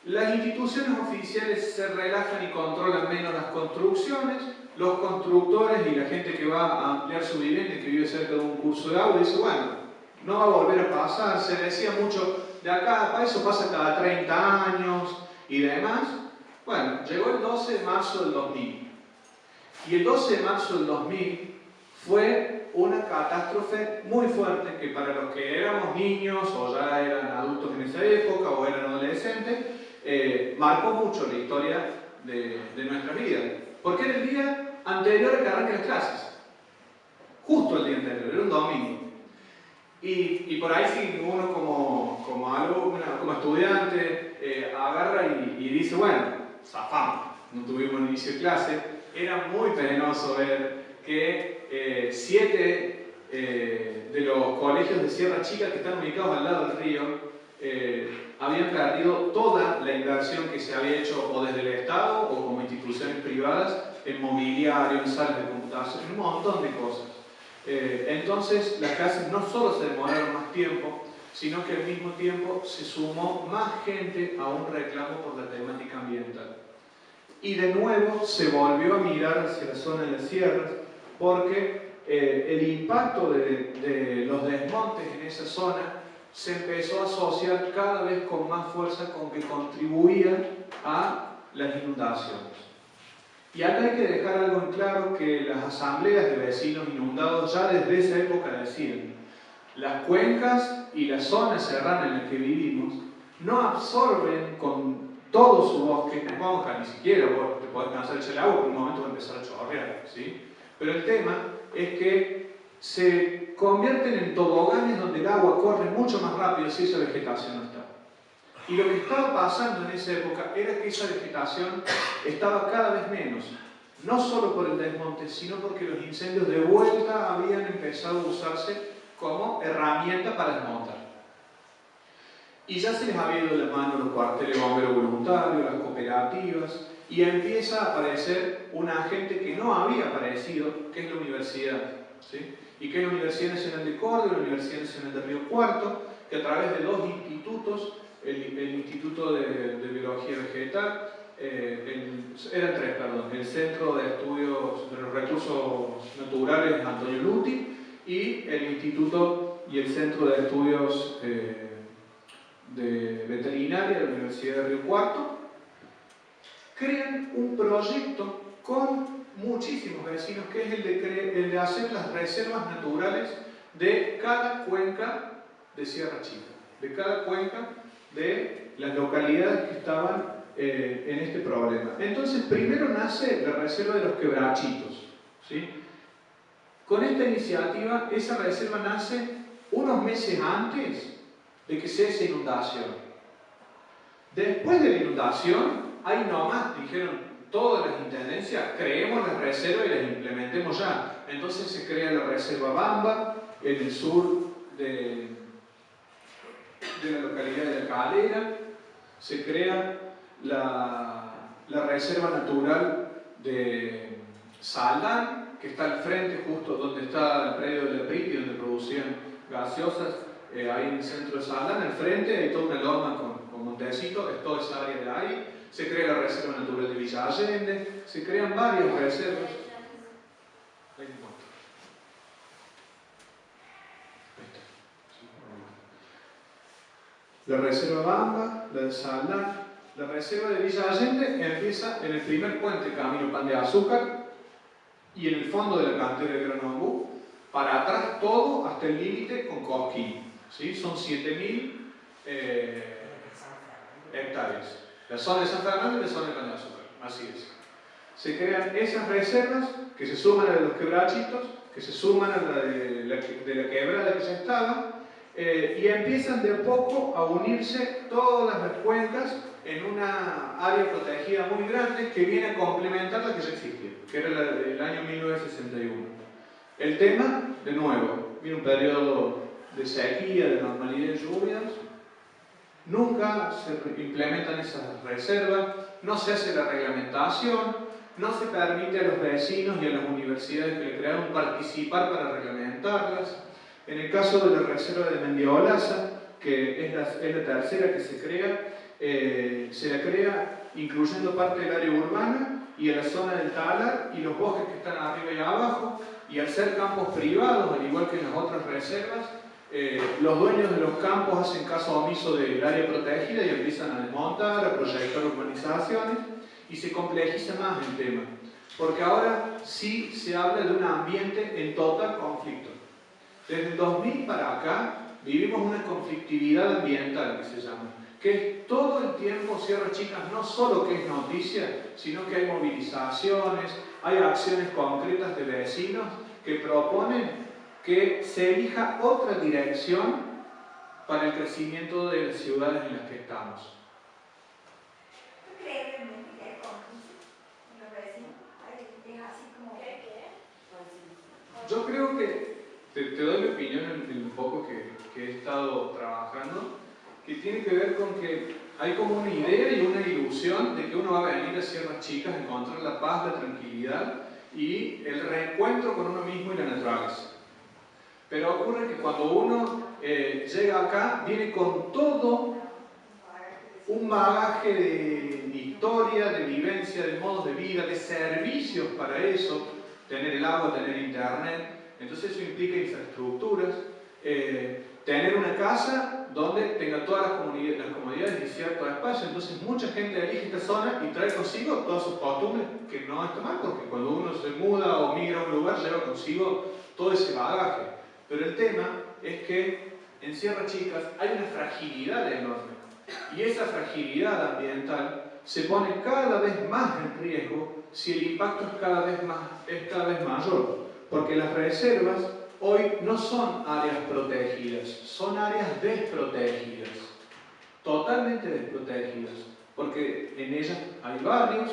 Speaker 5: las instituciones oficiales se relajan y controlan menos las construcciones. Los constructores y la gente que va a ampliar su vivienda y que vive cerca de un curso de agua dice, bueno, no va a volver a pasar. Se decía mucho, de acá para eso pasa cada 30 años y demás. Bueno, llegó el 12 de marzo del 2000. Y el 12 de marzo del 2000 fue una catástrofe muy fuerte que para los que éramos niños o ya eran adultos en esa época o eran adolescentes, marcó mucho la historia de nuestra vida. Porque era el día anterior a que arranquen las clases. Justo el día anterior, era un domingo. Y por ahí si uno como alumno, como estudiante, agarra y dice, bueno, zafamos, no tuvimos inicio de clase. Era muy penoso ver que 7 de los colegios de Sierra Chica que están ubicados al lado del río habían perdido toda la inversión que se había hecho o desde el Estado o como instituciones privadas en mobiliario, en salas de computación, en un montón de cosas. Entonces las clases no solo se demoraron más tiempo, sino que al mismo tiempo se sumó más gente a un reclamo por la temática ambiental. Y de nuevo se volvió a mirar hacia la zona de las sierras porque el impacto de los desmontes en esa zona se empezó a asociar cada vez con más fuerza con que contribuía a las inundaciones. Y acá hay que dejar algo en claro, que las asambleas de vecinos inundados ya desde esa época decían: las cuencas y las zonas serranas en las que vivimos no absorben con todo su bosque esponja, ni siquiera vos te podés cansar de echar el agua, por un momento va a empezar a chorrear, ¿sí? Pero el tema es que se convierten en toboganes donde el agua corre mucho más rápido si esa vegetación no está. Y lo que estaba pasando en esa época era que esa vegetación estaba cada vez menos, no solo por el desmonte, sino porque los incendios de vuelta habían empezado a usarse como herramienta para desmontar. Y ya se les había ido de la mano los cuarteles bomberos voluntarios, las cooperativas, y empieza a aparecer un agente que no había aparecido, que es la universidad, ¿sí? Y que es la Universidad Nacional de Córdoba y la Universidad Nacional de Río Cuarto, que a través de dos institutos, el Instituto de Biología Vegetal, eran tres, perdón, el Centro de Estudios de los Recursos Naturales Antonio Luti y el Instituto y el Centro de Estudios de Veterinaria de la Universidad de Río Cuarto, crean un proyecto con muchísimos vecinos, que es el de hacer las reservas naturales de cada cuenca de Sierra Chica, de cada cuenca de las localidades que estaban en este problema. Entonces, primero nace la reserva de los Quebrachitos, ¿sí? Con esta iniciativa, esa reserva nace unos meses antes de que sea esa inundación. Después de la inundación, ahí nomás dijeron todas las intendencias: creemos las reservas y las implementemos ya. Entonces se crea la reserva Bamba en el sur de la localidad de La Calera, se crea la reserva natural de Saldán, que está al frente, justo donde está el predio de la PRIT, donde producían gaseosas, ahí en el centro de Saldán, al frente hay toda una loma con montecito, es toda esa área de ahí. Se crea la reserva natural de Villa Allende, se crean varias reservas. La reserva Bamba, la de Saldán, la reserva de Villa Allende empieza en el primer puente Camino Pan de Azúcar y en el fondo de la cantera de Gran Ombú, para atrás todo hasta el límite con Cosquín, ¿sí? Son 7.000 hectáreas. La zona de San Fernando y la zona de Pan de Azúcar, así es. Se crean esas reservas que se suman a la de los Quebrachitos, que se suman a la de la quebrada que ya estaba, y empiezan de a poco a unirse todas las cuencas en una área protegida muy grande que viene a complementar la que ya existía, que era la del año 1961. El tema, de nuevo, viene un periodo de sequía, de normalidad de lluvias, nunca se implementan esas reservas, no se hace la reglamentación, no se permite a los vecinos y a las universidades que le crearon participar para reglamentarlas. En el caso de la reserva de Mendiolaza, que es la tercera que se crea, se la crea incluyendo parte del área urbana y a la zona del talar y los bosques que están arriba y abajo, y al ser campos privados, al igual que en las otras reservas, los dueños de los campos hacen caso omiso del área protegida y empiezan a desmontar, a proyectar urbanizaciones, y se complejiza más el tema, porque ahora sí se habla de un ambiente en total conflicto. Desde el 2000 para acá vivimos una conflictividad ambiental, que se llama, que es todo el tiempo Sierra Chica, no solo que es noticia, sino que hay movilizaciones, hay acciones concretas de vecinos que proponen que se elija otra dirección para el crecimiento de las ciudades en las que estamos.
Speaker 6: ¿Tú crees realmente que hay conflicto en los vecinos? Es así como...
Speaker 5: Yo creo que, te doy mi opinión en un poco que he estado trabajando, que tiene que ver con que hay como una idea y una ilusión de que uno va a venir a Sierras Chicas a encontrar la paz, la tranquilidad y el reencuentro con uno mismo y la naturaleza. Pero ocurre que cuando uno llega acá, viene con todo un bagaje de historia, de vivencia, de modos de vida, de servicios para eso, tener el agua, tener internet. Entonces eso implica infraestructuras, tener una casa donde tenga todas las comodidades y cierto espacio. Entonces mucha gente elige esta zona y trae consigo todas sus costumbres, que no está mal, porque cuando uno se muda o migra a un lugar lleva consigo todo ese bagaje. Pero el tema es que en Sierra Chicas hay una fragilidad enorme, y esa fragilidad ambiental se pone cada vez más en riesgo si el impacto es cada vez mayor, porque las reservas hoy no son áreas protegidas, son áreas desprotegidas, totalmente desprotegidas, porque en ellas hay barrios,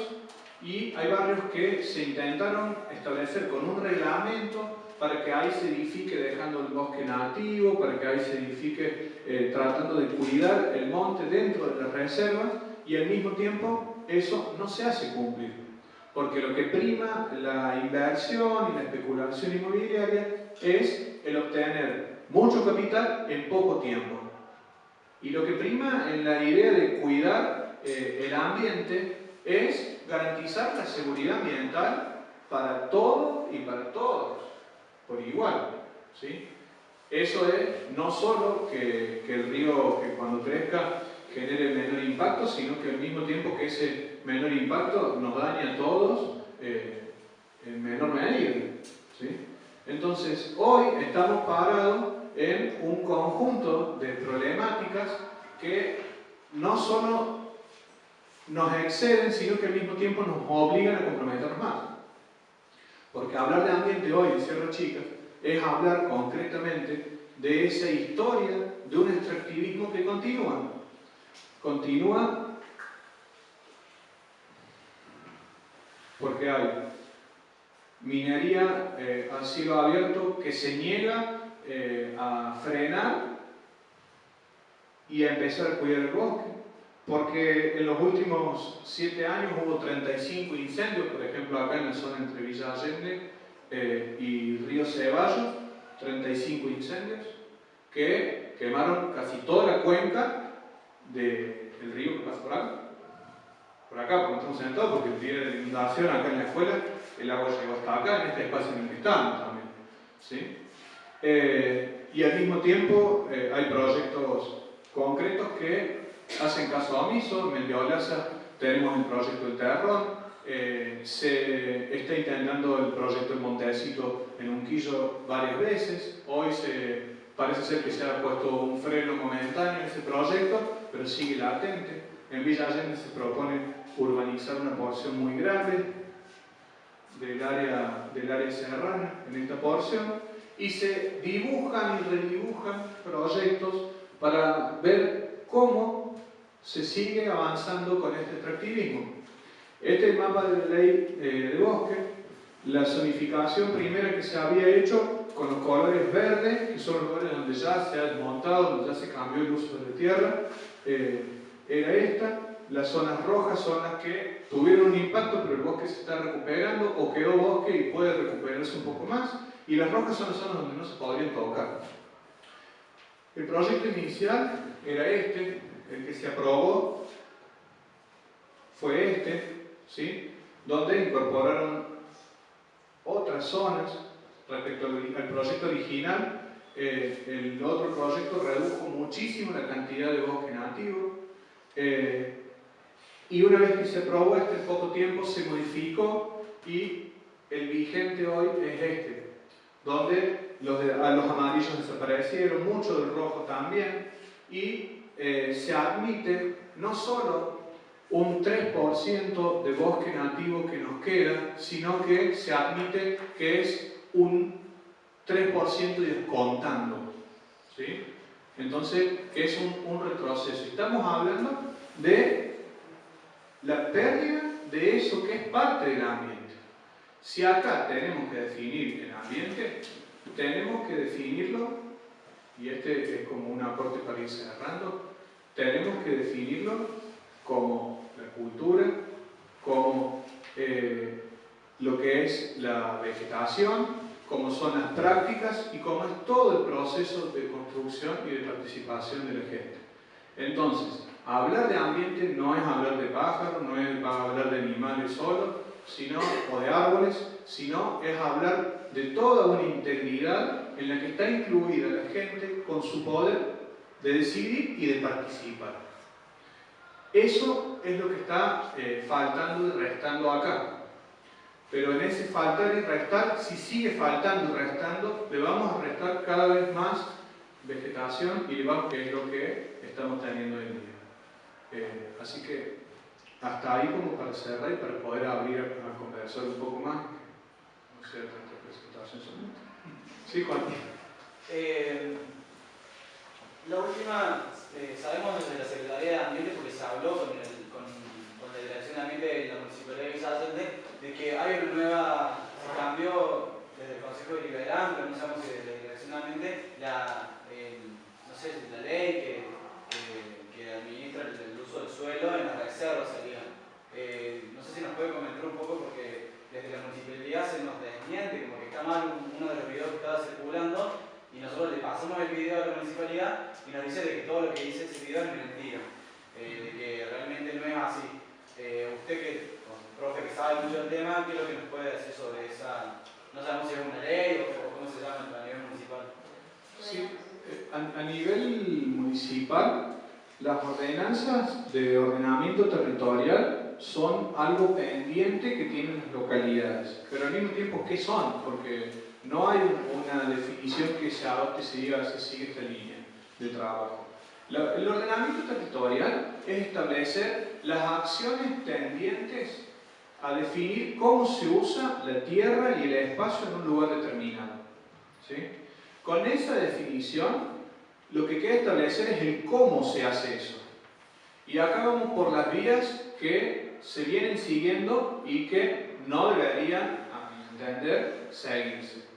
Speaker 5: y hay barrios que se intentaron establecer con un reglamento para que ahí se edifique dejando el bosque nativo, para que ahí se edifique tratando de cuidar el monte dentro de las reservas, y al mismo tiempo eso no se hace cumplir, porque lo que prima la inversión y la especulación inmobiliaria es el obtener mucho capital en poco tiempo. Y lo que prima en la idea de cuidar el ambiente es garantizar la seguridad ambiental para todo y para todos, por igual, ¿sí? Eso es no solo que el río, que cuando crezca, genere menor impacto, sino que al mismo tiempo que ese menor impacto nos daña a todos en menor medida, ¿sí? Entonces, hoy estamos parados en un conjunto de problemáticas que no solo nos exceden, sino que al mismo tiempo nos obligan a comprometernos más. Porque hablar de ambiente hoy en Sierra Chicas es hablar concretamente de esa historia de un extractivismo que continúa porque hay minería a cielo abierto que se niega a frenar y a empezar a cuidar el bosque, porque en los últimos 7 años hubo 35 incendios, por ejemplo acá en la zona entre Villa Allende y Río Ceballos, 35 incendios que quemaron casi toda la cuenca del río que pasa por acá, porque no estamos sentados, porque el día de la inundación acá en la escuela el agua llegó hasta acá, en este espacio en el que estamos también, ¿sí? Y al mismo tiempo hay proyectos concretos que hacen caso omiso. En Mendiolaza tenemos el proyecto del Terrón, se está intentando el proyecto del Montecito en Unquillo varias veces. Hoy parece ser que se ha puesto un freno momentáneo en ese proyecto, pero sigue latente. En Villa Allende se propone urbanizar una porción muy grande del área serrana en esta porción, y se dibujan y redibujan proyectos para ver cómo se sigue avanzando con este extractivismo. Este es el mapa de la ley de bosque, la zonificación primera que se había hecho con los colores verdes, que son los lugares donde ya se ha desmontado, donde ya se cambió el uso de la tierra, era esta. Las zonas rojas son las que tuvieron un impacto, pero el bosque se está recuperando, o quedó bosque y puede recuperarse un poco más, y las rojas son las zonas donde no se podrían tocar. El proyecto inicial era este, el que se aprobó fue este, ¿sí? Donde incorporaron otras zonas respecto al proyecto original. El otro proyecto redujo muchísimo la cantidad de bosque nativo, y una vez que se aprobó este, en poco tiempo se modificó, y el vigente hoy es este, donde los amarillos desaparecieron, mucho del rojo también, y se admite no solo un 3% de bosque nativo que nos queda, sino que se admite que es un 3% y descontando, ¿sí? Entonces es un retroceso. Estamos hablando de la pérdida de eso que es parte del ambiente. Si acá tenemos que definir el ambiente, tenemos que definirlo, y este es como un aporte para ir cerrando, tenemos que definirlo como la cultura, como lo que es la vegetación, como son las prácticas y como es todo el proceso de construcción y de participación de la gente. Entonces, hablar de ambiente no es hablar de pájaros, no es hablar de animales solo, o de árboles, sino es hablar de toda una integridad en la que está incluida la gente con su poder de decidir y de participar. Eso es lo que está faltando y restando acá. Pero en ese faltar y restar, si sigue faltando y restando, le vamos a restar cada vez más vegetación y que es lo que estamos teniendo hoy en día. Así que hasta ahí como para cerrar y para poder abrir a conversar un poco más. No sé, tanta presentación solamente. Sí, Juan.
Speaker 3: La última, sabemos desde la Secretaría de Ambiente, porque se habló con la Dirección de Ambiente de la Municipalidad de Villa Allende, de que hay una nueva, se cambió desde el Consejo Deliberante, pero no sabemos si desde la Dirección de Ambiente, no sé, la ley que administra el uso del suelo en las reservas sería. No sé si nos puede comentar un poco, porque desde la municipalidad se nos desmiente, como que está mal uno de los videos que estaba circulando, y nosotros le pasamos el video a la municipalidad y nos dice de que todo lo que dice ese video es mentira, de que realmente no es así. Usted que, profe, que sabe mucho del tema, ¿qué es lo que nos puede decir sobre esa? No sabemos si es una ley o cómo se llama a nivel municipal.
Speaker 5: Sí, a nivel municipal, las ordenanzas de ordenamiento territorial son algo pendiente que tienen las localidades, pero al mismo tiempo, ¿qué son? Porque no hay una definición que se adopte y se diga se sigue esta línea de trabajo. El ordenamiento territorial es establecer las acciones tendientes a definir cómo se usa la tierra y el espacio en un lugar determinado. ¿Sí? Con esa definición, lo que queda establecer es el cómo se hace eso. Y acá vamos por las vías que se vienen siguiendo y que no deberían, a mi entender, seguirse.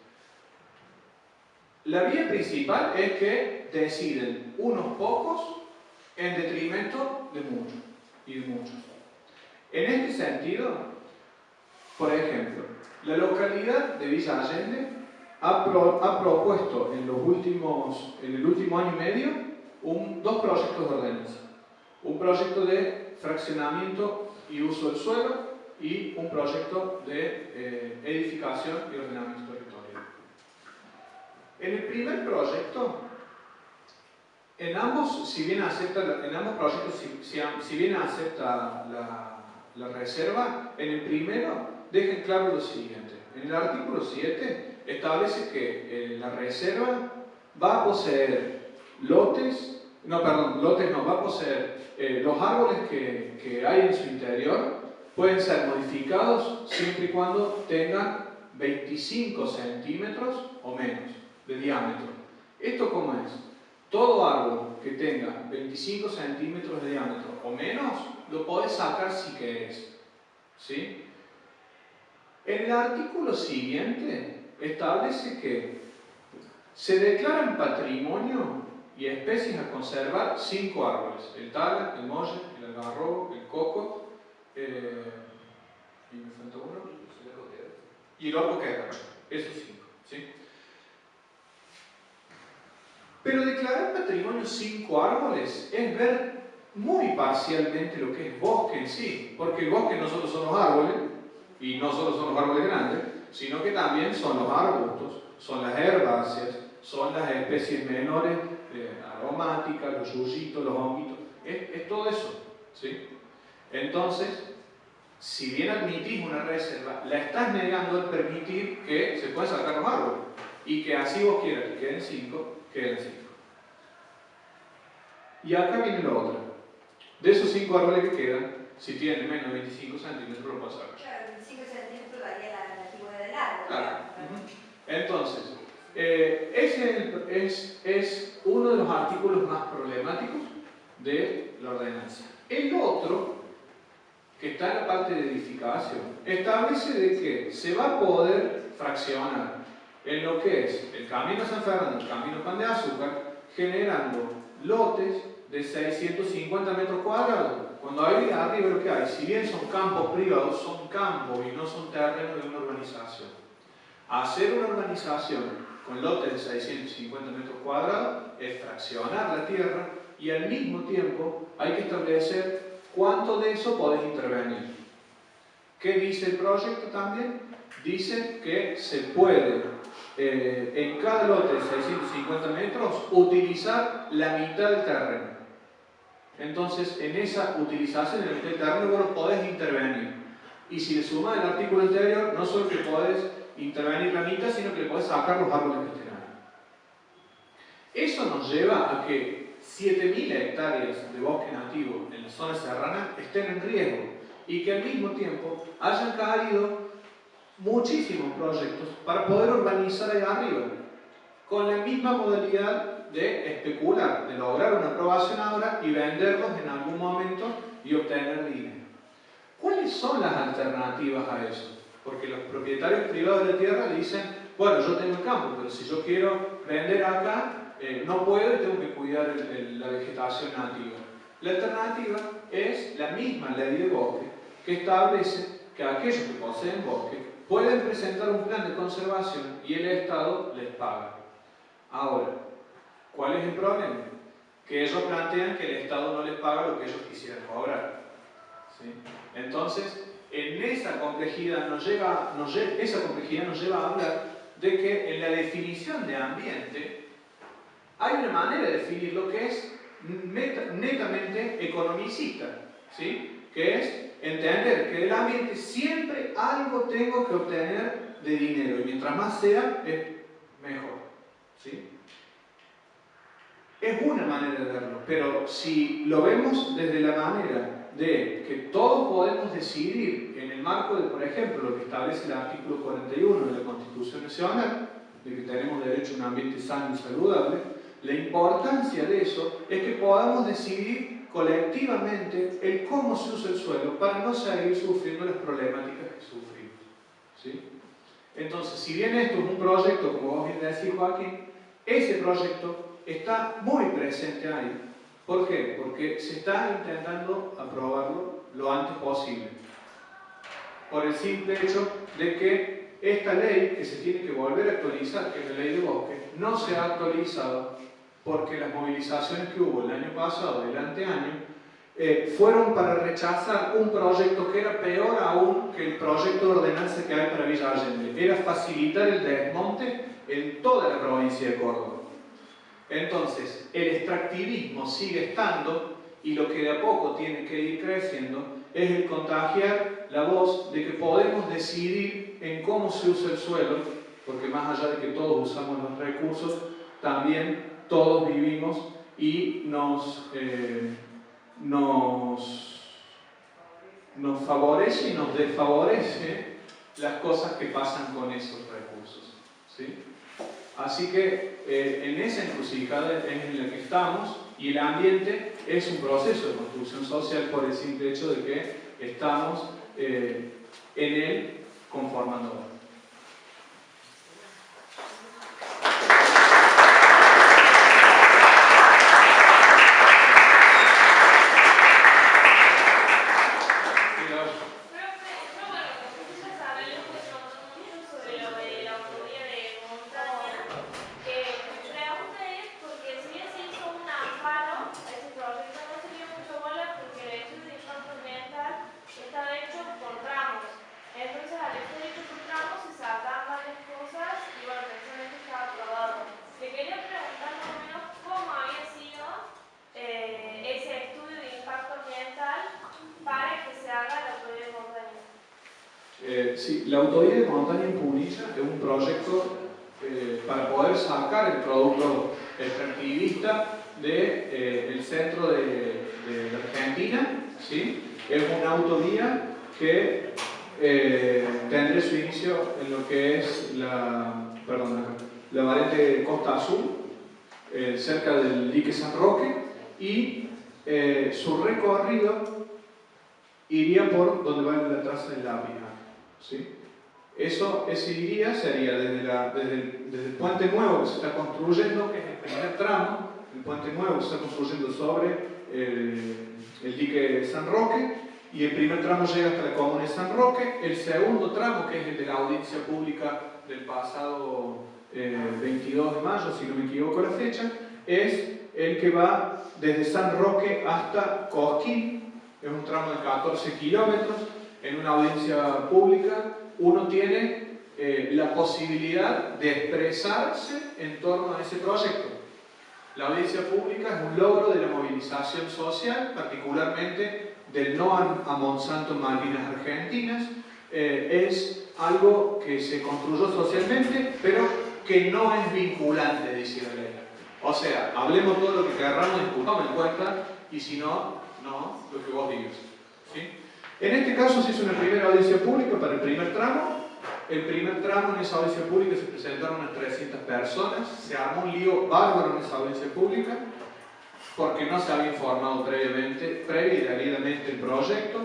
Speaker 5: La vía principal es que deciden unos pocos en detrimento de muchos y de muchos. En este sentido, por ejemplo, la localidad de Villa Allende ha propuesto en el último año y medio dos proyectos de ordenanza. Un proyecto de fraccionamiento y uso del suelo y un proyecto de edificación y ordenamiento territorial. En el primer proyecto, en ambos proyectos, si bien acepta la reserva, en el primero dejen claro lo siguiente. En el artículo 7 establece que la reserva va a poseer va a poseer los árboles que hay en su interior pueden ser modificados siempre y cuando tengan 25 centímetros o menos de diámetro. ¿Esto cómo es? Todo árbol que tenga 25 centímetros de diámetro o menos lo podés sacar si querés. ¿Sí? En el artículo siguiente establece que se declaran patrimonio y especies a conservar 5 árboles: el tala, el molle, el algarrobo, el coco, y me falta uno, y el orco quebracho. Esos 5. ¿Sí? Pero declarar patrimonio 5 árboles es ver muy parcialmente lo que es bosque en sí, porque el bosque no solo son los árboles, y no solo son los árboles grandes, sino que también son los arbustos, son las herbáceas, son las especies menores aromáticas, los yuyitos, los honguitos, es todo eso. ¿Sí? Entonces, si bien admitís una reserva, la estás negando al permitir que se puedan sacar los árboles, y que así vos quieras que queden 5, queden 5. Y acá viene lo otro. De esos 5 árboles que quedan, si tienen menos de 25 centímetros, lo puedes sacar.
Speaker 6: Claro, 25 centímetros daría la antigüedad del árbol.
Speaker 5: Claro. Entonces, ese es uno de los artículos más problemáticos de la ordenanza. El otro, que está en la parte de edificación, establece de que se va a poder fraccionar en lo que es el Camino San Fernando, el Camino Pan de Azúcar, generando lotes de 650 metros cuadrados. Cuando hay arriba lo que hay, si bien son campos privados, son campos y no son terrenos de una urbanización. Hacer una urbanización con lotes de 650 metros cuadrados es fraccionar la tierra y al mismo tiempo hay que establecer cuánto de eso podés intervenir. ¿Qué dice el proyecto también? Dice que se puede, en cada lote de 650 metros, utilizar la mitad del terreno. Entonces, en esa utilización en la mitad del terreno vos podés intervenir. Y si le sumas el artículo anterior, no solo que podés intervenir la mitad, sino que le podés sacar los árboles que estén ahí. Eso nos lleva a que 7.000 hectáreas de bosque nativo en la zona serrana estén en riesgo y que al mismo tiempo hayan caído muchísimos proyectos para poder urbanizar ahí arriba, con la misma modalidad de especular, de lograr una aprobación ahora y venderlos en algún momento y obtener dinero. ¿Cuáles son las alternativas a eso? Porque los propietarios privados de la tierra dicen, bueno, yo tengo el campo, pero si yo quiero vender acá, no puedo y tengo que cuidar la vegetación nativa. La alternativa es la misma ley de bosque, que establece que aquellos que poseen bosque pueden presentar un plan de conservación y el Estado les paga. Ahora, ¿cuál es el problema? Que ellos plantean que el Estado no les paga lo que ellos quisieran cobrar. ¿Sí? Entonces, en esa complejidad nos lleva a hablar de que en la definición de ambiente hay una manera de definir lo que es netamente economicista, ¿sí? Que es entender que del ambiente siempre algo tengo que obtener de dinero y mientras más sea, es mejor, ¿sí? Es una manera de verlo, pero si lo vemos desde la manera de que todos podemos decidir en el marco de, por ejemplo, lo que establece el artículo 41 de la Constitución Nacional, de que tenemos derecho a un ambiente sano y saludable, la importancia de eso es que podamos decidir colectivamente el cómo se usa el suelo para no seguir sufriendo las problemáticas que sufrimos, ¿sí? Entonces, si bien esto es un proyecto, como vos bien decís, Joaquín, ese proyecto está muy presente ahí. ¿Por qué? Porque se está intentando aprobarlo lo antes posible. Por el simple hecho de que esta ley, que se tiene que volver a actualizar, que es la ley de bosque, no se ha actualizado porque las movilizaciones que hubo el año pasado y el anteaño fueron para rechazar un proyecto que era peor aún que el proyecto de ordenanza que hay para Villa Allende. Era facilitar el desmonte en toda la provincia de Córdoba. Entonces, el extractivismo sigue estando y lo que de a poco tiene que ir creciendo es el contagiar la voz de que podemos decidir en cómo se usa el suelo, porque más allá de que todos usamos los recursos, también todos vivimos y nos favorece y nos desfavorece las cosas que pasan con esos recursos, ¿sí? Así que en esa encrucijada es en la que estamos y el ambiente es un proceso de construcción social por el simple hecho de que estamos en él conformándonos. Sí, la autovía de montaña en Punilla es un proyecto para poder sacar el producto extractivista del centro de la Argentina, ¿sí? Es una autovía que tendrá su inicio en lo que es la variante Costa Azul, cerca del dique San Roque, y su recorrido iría por donde va la traza de la vía. ¿Sí? Ese iría sería desde el puente nuevo que se está construyendo, que es el primer tramo, el puente nuevo que se está construyendo sobre el dique San Roque, y el primer tramo llega hasta la comuna de San Roque. El segundo tramo, que es el de la audiencia pública del pasado 22 de mayo, si no me equivoco la fecha, es el que va desde San Roque hasta Cosquín, es un tramo de 14 kilómetros, en una audiencia pública uno tiene la posibilidad de expresarse en torno a ese proyecto. La audiencia pública es un logro de la movilización social, particularmente del no a Monsanto en Malvinas Argentinas. Es algo que se construyó socialmente, pero que no es vinculante, dice la ley. O sea, hablemos todo lo que querramos, discutamos en cuenta, y si no, no, lo que vos digas. ¿Sí? En este caso se hizo una primera audiencia pública para el primer tramo. El primer tramo, en esa audiencia pública se presentaron unas 300 personas. Se armó un lío bárbaro en esa audiencia pública porque no se había informado previa y debidamente el proyecto.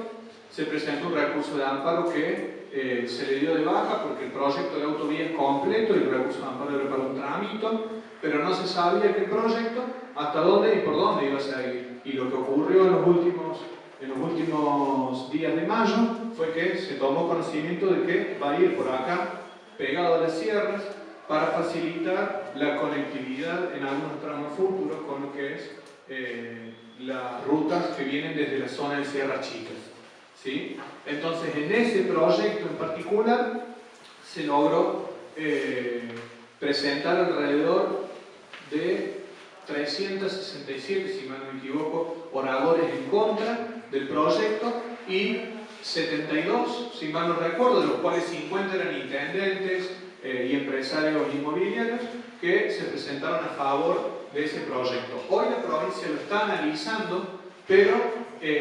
Speaker 5: Se presentó un recurso de amparo que se le dio de baja porque el proyecto de autovía es completo y el recurso de amparo era para un tramito, pero no se sabía que el proyecto hasta dónde y por dónde iba a seguir. Y lo que ocurrió en los últimos días de mayo fue que se tomó conocimiento de que va a ir por acá, pegado a las sierras, para facilitar la conectividad en algunos tramos futuros con lo que es las rutas que vienen desde la zona de Sierras Chicas. ¿Sí? Entonces, en ese proyecto en particular se logró presentar alrededor de 367, si mal no me equivoco, oradores en contra del proyecto y 72, si mal no recuerdo, de los cuales 50 eran intendentes y empresarios inmobiliarios que se presentaron a favor de ese proyecto. Hoy la provincia lo está analizando, pero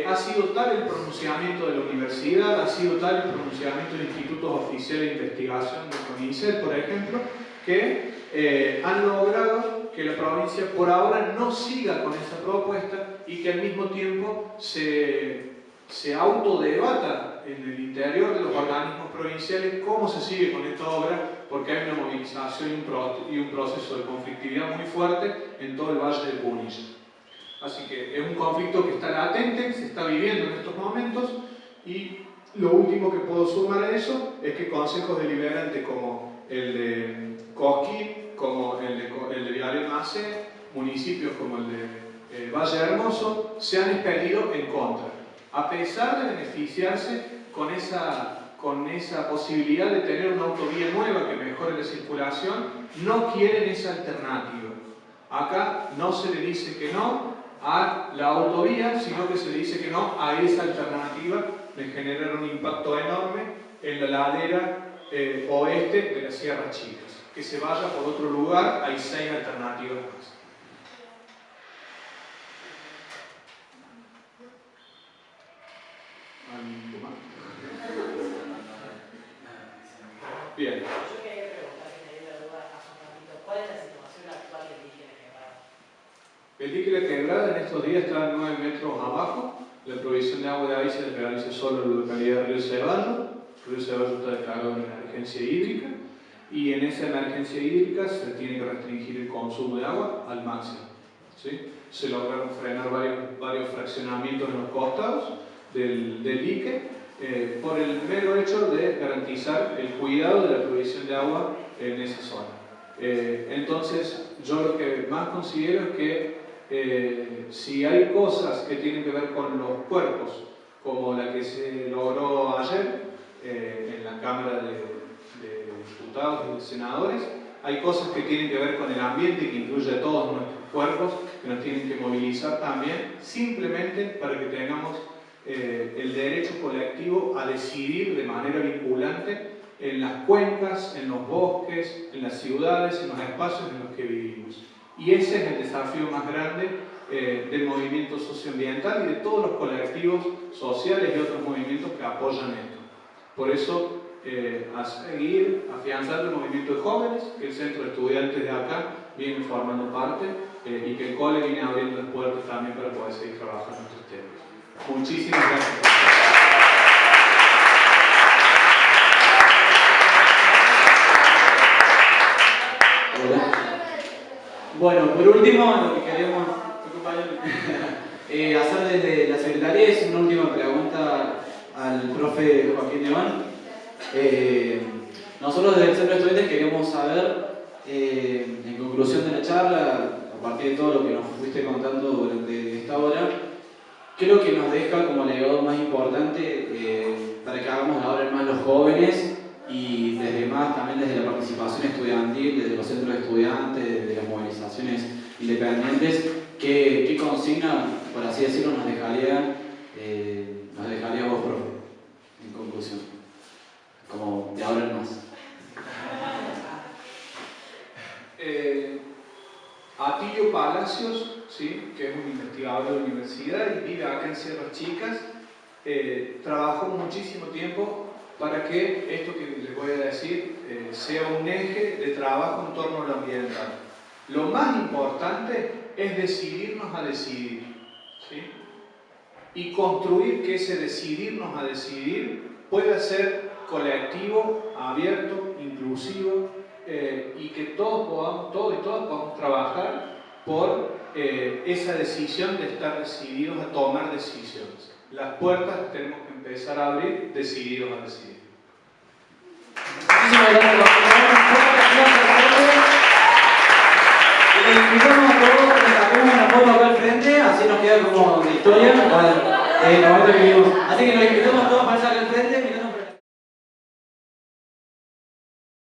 Speaker 5: ha sido tal el pronunciamiento de la universidad, ha sido tal el pronunciamiento de institutos oficiales de investigación del CONICET, por ejemplo, que han logrado que la provincia por ahora no siga con esa propuesta y que al mismo tiempo se autodebata en el interior de los organismos provinciales cómo se sigue con esta obra, porque hay una movilización y un proceso de conflictividad muy fuerte en todo el Valle del Punilla. Así que es un conflicto que está latente, se está viviendo en estos momentos, y lo último que puedo sumar a eso es que consejos deliberantes como el de Cosquín, como el de Viale Macé, municipios como el de Valle Hermoso, se han expedido en contra, a pesar de beneficiarse con esa posibilidad de tener una autovía nueva que mejore la circulación. No quieren esa alternativa. Acá no se le dice que no a la autovía, sino que se le dice que no a esa alternativa de generar un impacto enorme en la ladera oeste de las Sierras Chicas. Que se vaya por otro lugar, hay 6 alternativas más. Bien.
Speaker 1: Yo quería preguntar, si tenía una duda hace un ratito, ¿cuál es la situación actual del dique de Quebrada?
Speaker 5: El dique de Quebrada en estos días está 9 metros abajo. La provisión de agua de ahí se realiza solo en la localidad de Río Ceballos. Río Ceballos está declarado en emergencia hídrica, y en esa emergencia hídrica se tiene que restringir el consumo de agua al máximo. ¿Sí? Se lograron frenar varios fraccionamientos en los costados del dique, por el mero hecho de garantizar el cuidado de la provisión de agua en esa zona. Entonces, yo lo que más considero es que si hay cosas que tienen que ver con los cuerpos, como la que se logró ayer en la Cámara de Diputados y de Senadores, hay cosas que tienen que ver con el ambiente, que incluye a todos nuestros cuerpos, que nos tienen que movilizar también, simplemente para que tengamos el derecho colectivo a decidir de manera vinculante en las cuencas, en los bosques, en las ciudades, en los espacios en los que vivimos. Y ese es el desafío más grande del movimiento socioambiental y de todos los colectivos sociales y otros movimientos que apoyan esto. Por eso, a seguir afianzando el movimiento de jóvenes, que el Centro de Estudiantes de acá viene formando parte, y que el cole viene abriendo las puertas también para poder seguir trabajando en estos temas. Muchísimas gracias.
Speaker 3: Hola. Bueno, por último, lo que queremos hacer desde la Secretaría es una última pregunta al profe Joaquín León. Nosotros desde el Centro de Estudiantes queremos saber, en conclusión de la charla, a partir de todo lo que nos fuiste contando durante esta hora, ¿Qué es lo que nos deja como legado más importante para que hagamos ahora más los jóvenes y desde más también desde la participación estudiantil, desde los centros de estudiantes, desde las movilizaciones independientes? ¿Qué consigna, por así decirlo, nos dejaría vos, profe, en conclusión? Como de ahora en más.
Speaker 5: Atilio Palacios, ¿sí?, que es un investigador de la universidad y vive acá en Sierras Chicas, trabajó muchísimo tiempo para que esto que les voy a decir sea un eje de trabajo en torno a lo ambiental. Lo más importante es decidirnos a decidir, ¿sí?, y construir que ese decidirnos a decidir pueda ser colectivo, abierto, inclusivo, y que todos y todas podamos trabajar por esa decisión de estar decididos a tomar decisiones. Las puertas tenemos que empezar a abrir decididos a decidir.
Speaker 3: Muchísimas gracias. Les invitamos a todos que saquemos una foto acá al frente, así nos queda como de historia. Así que los invitamos a todos para pasar al frente.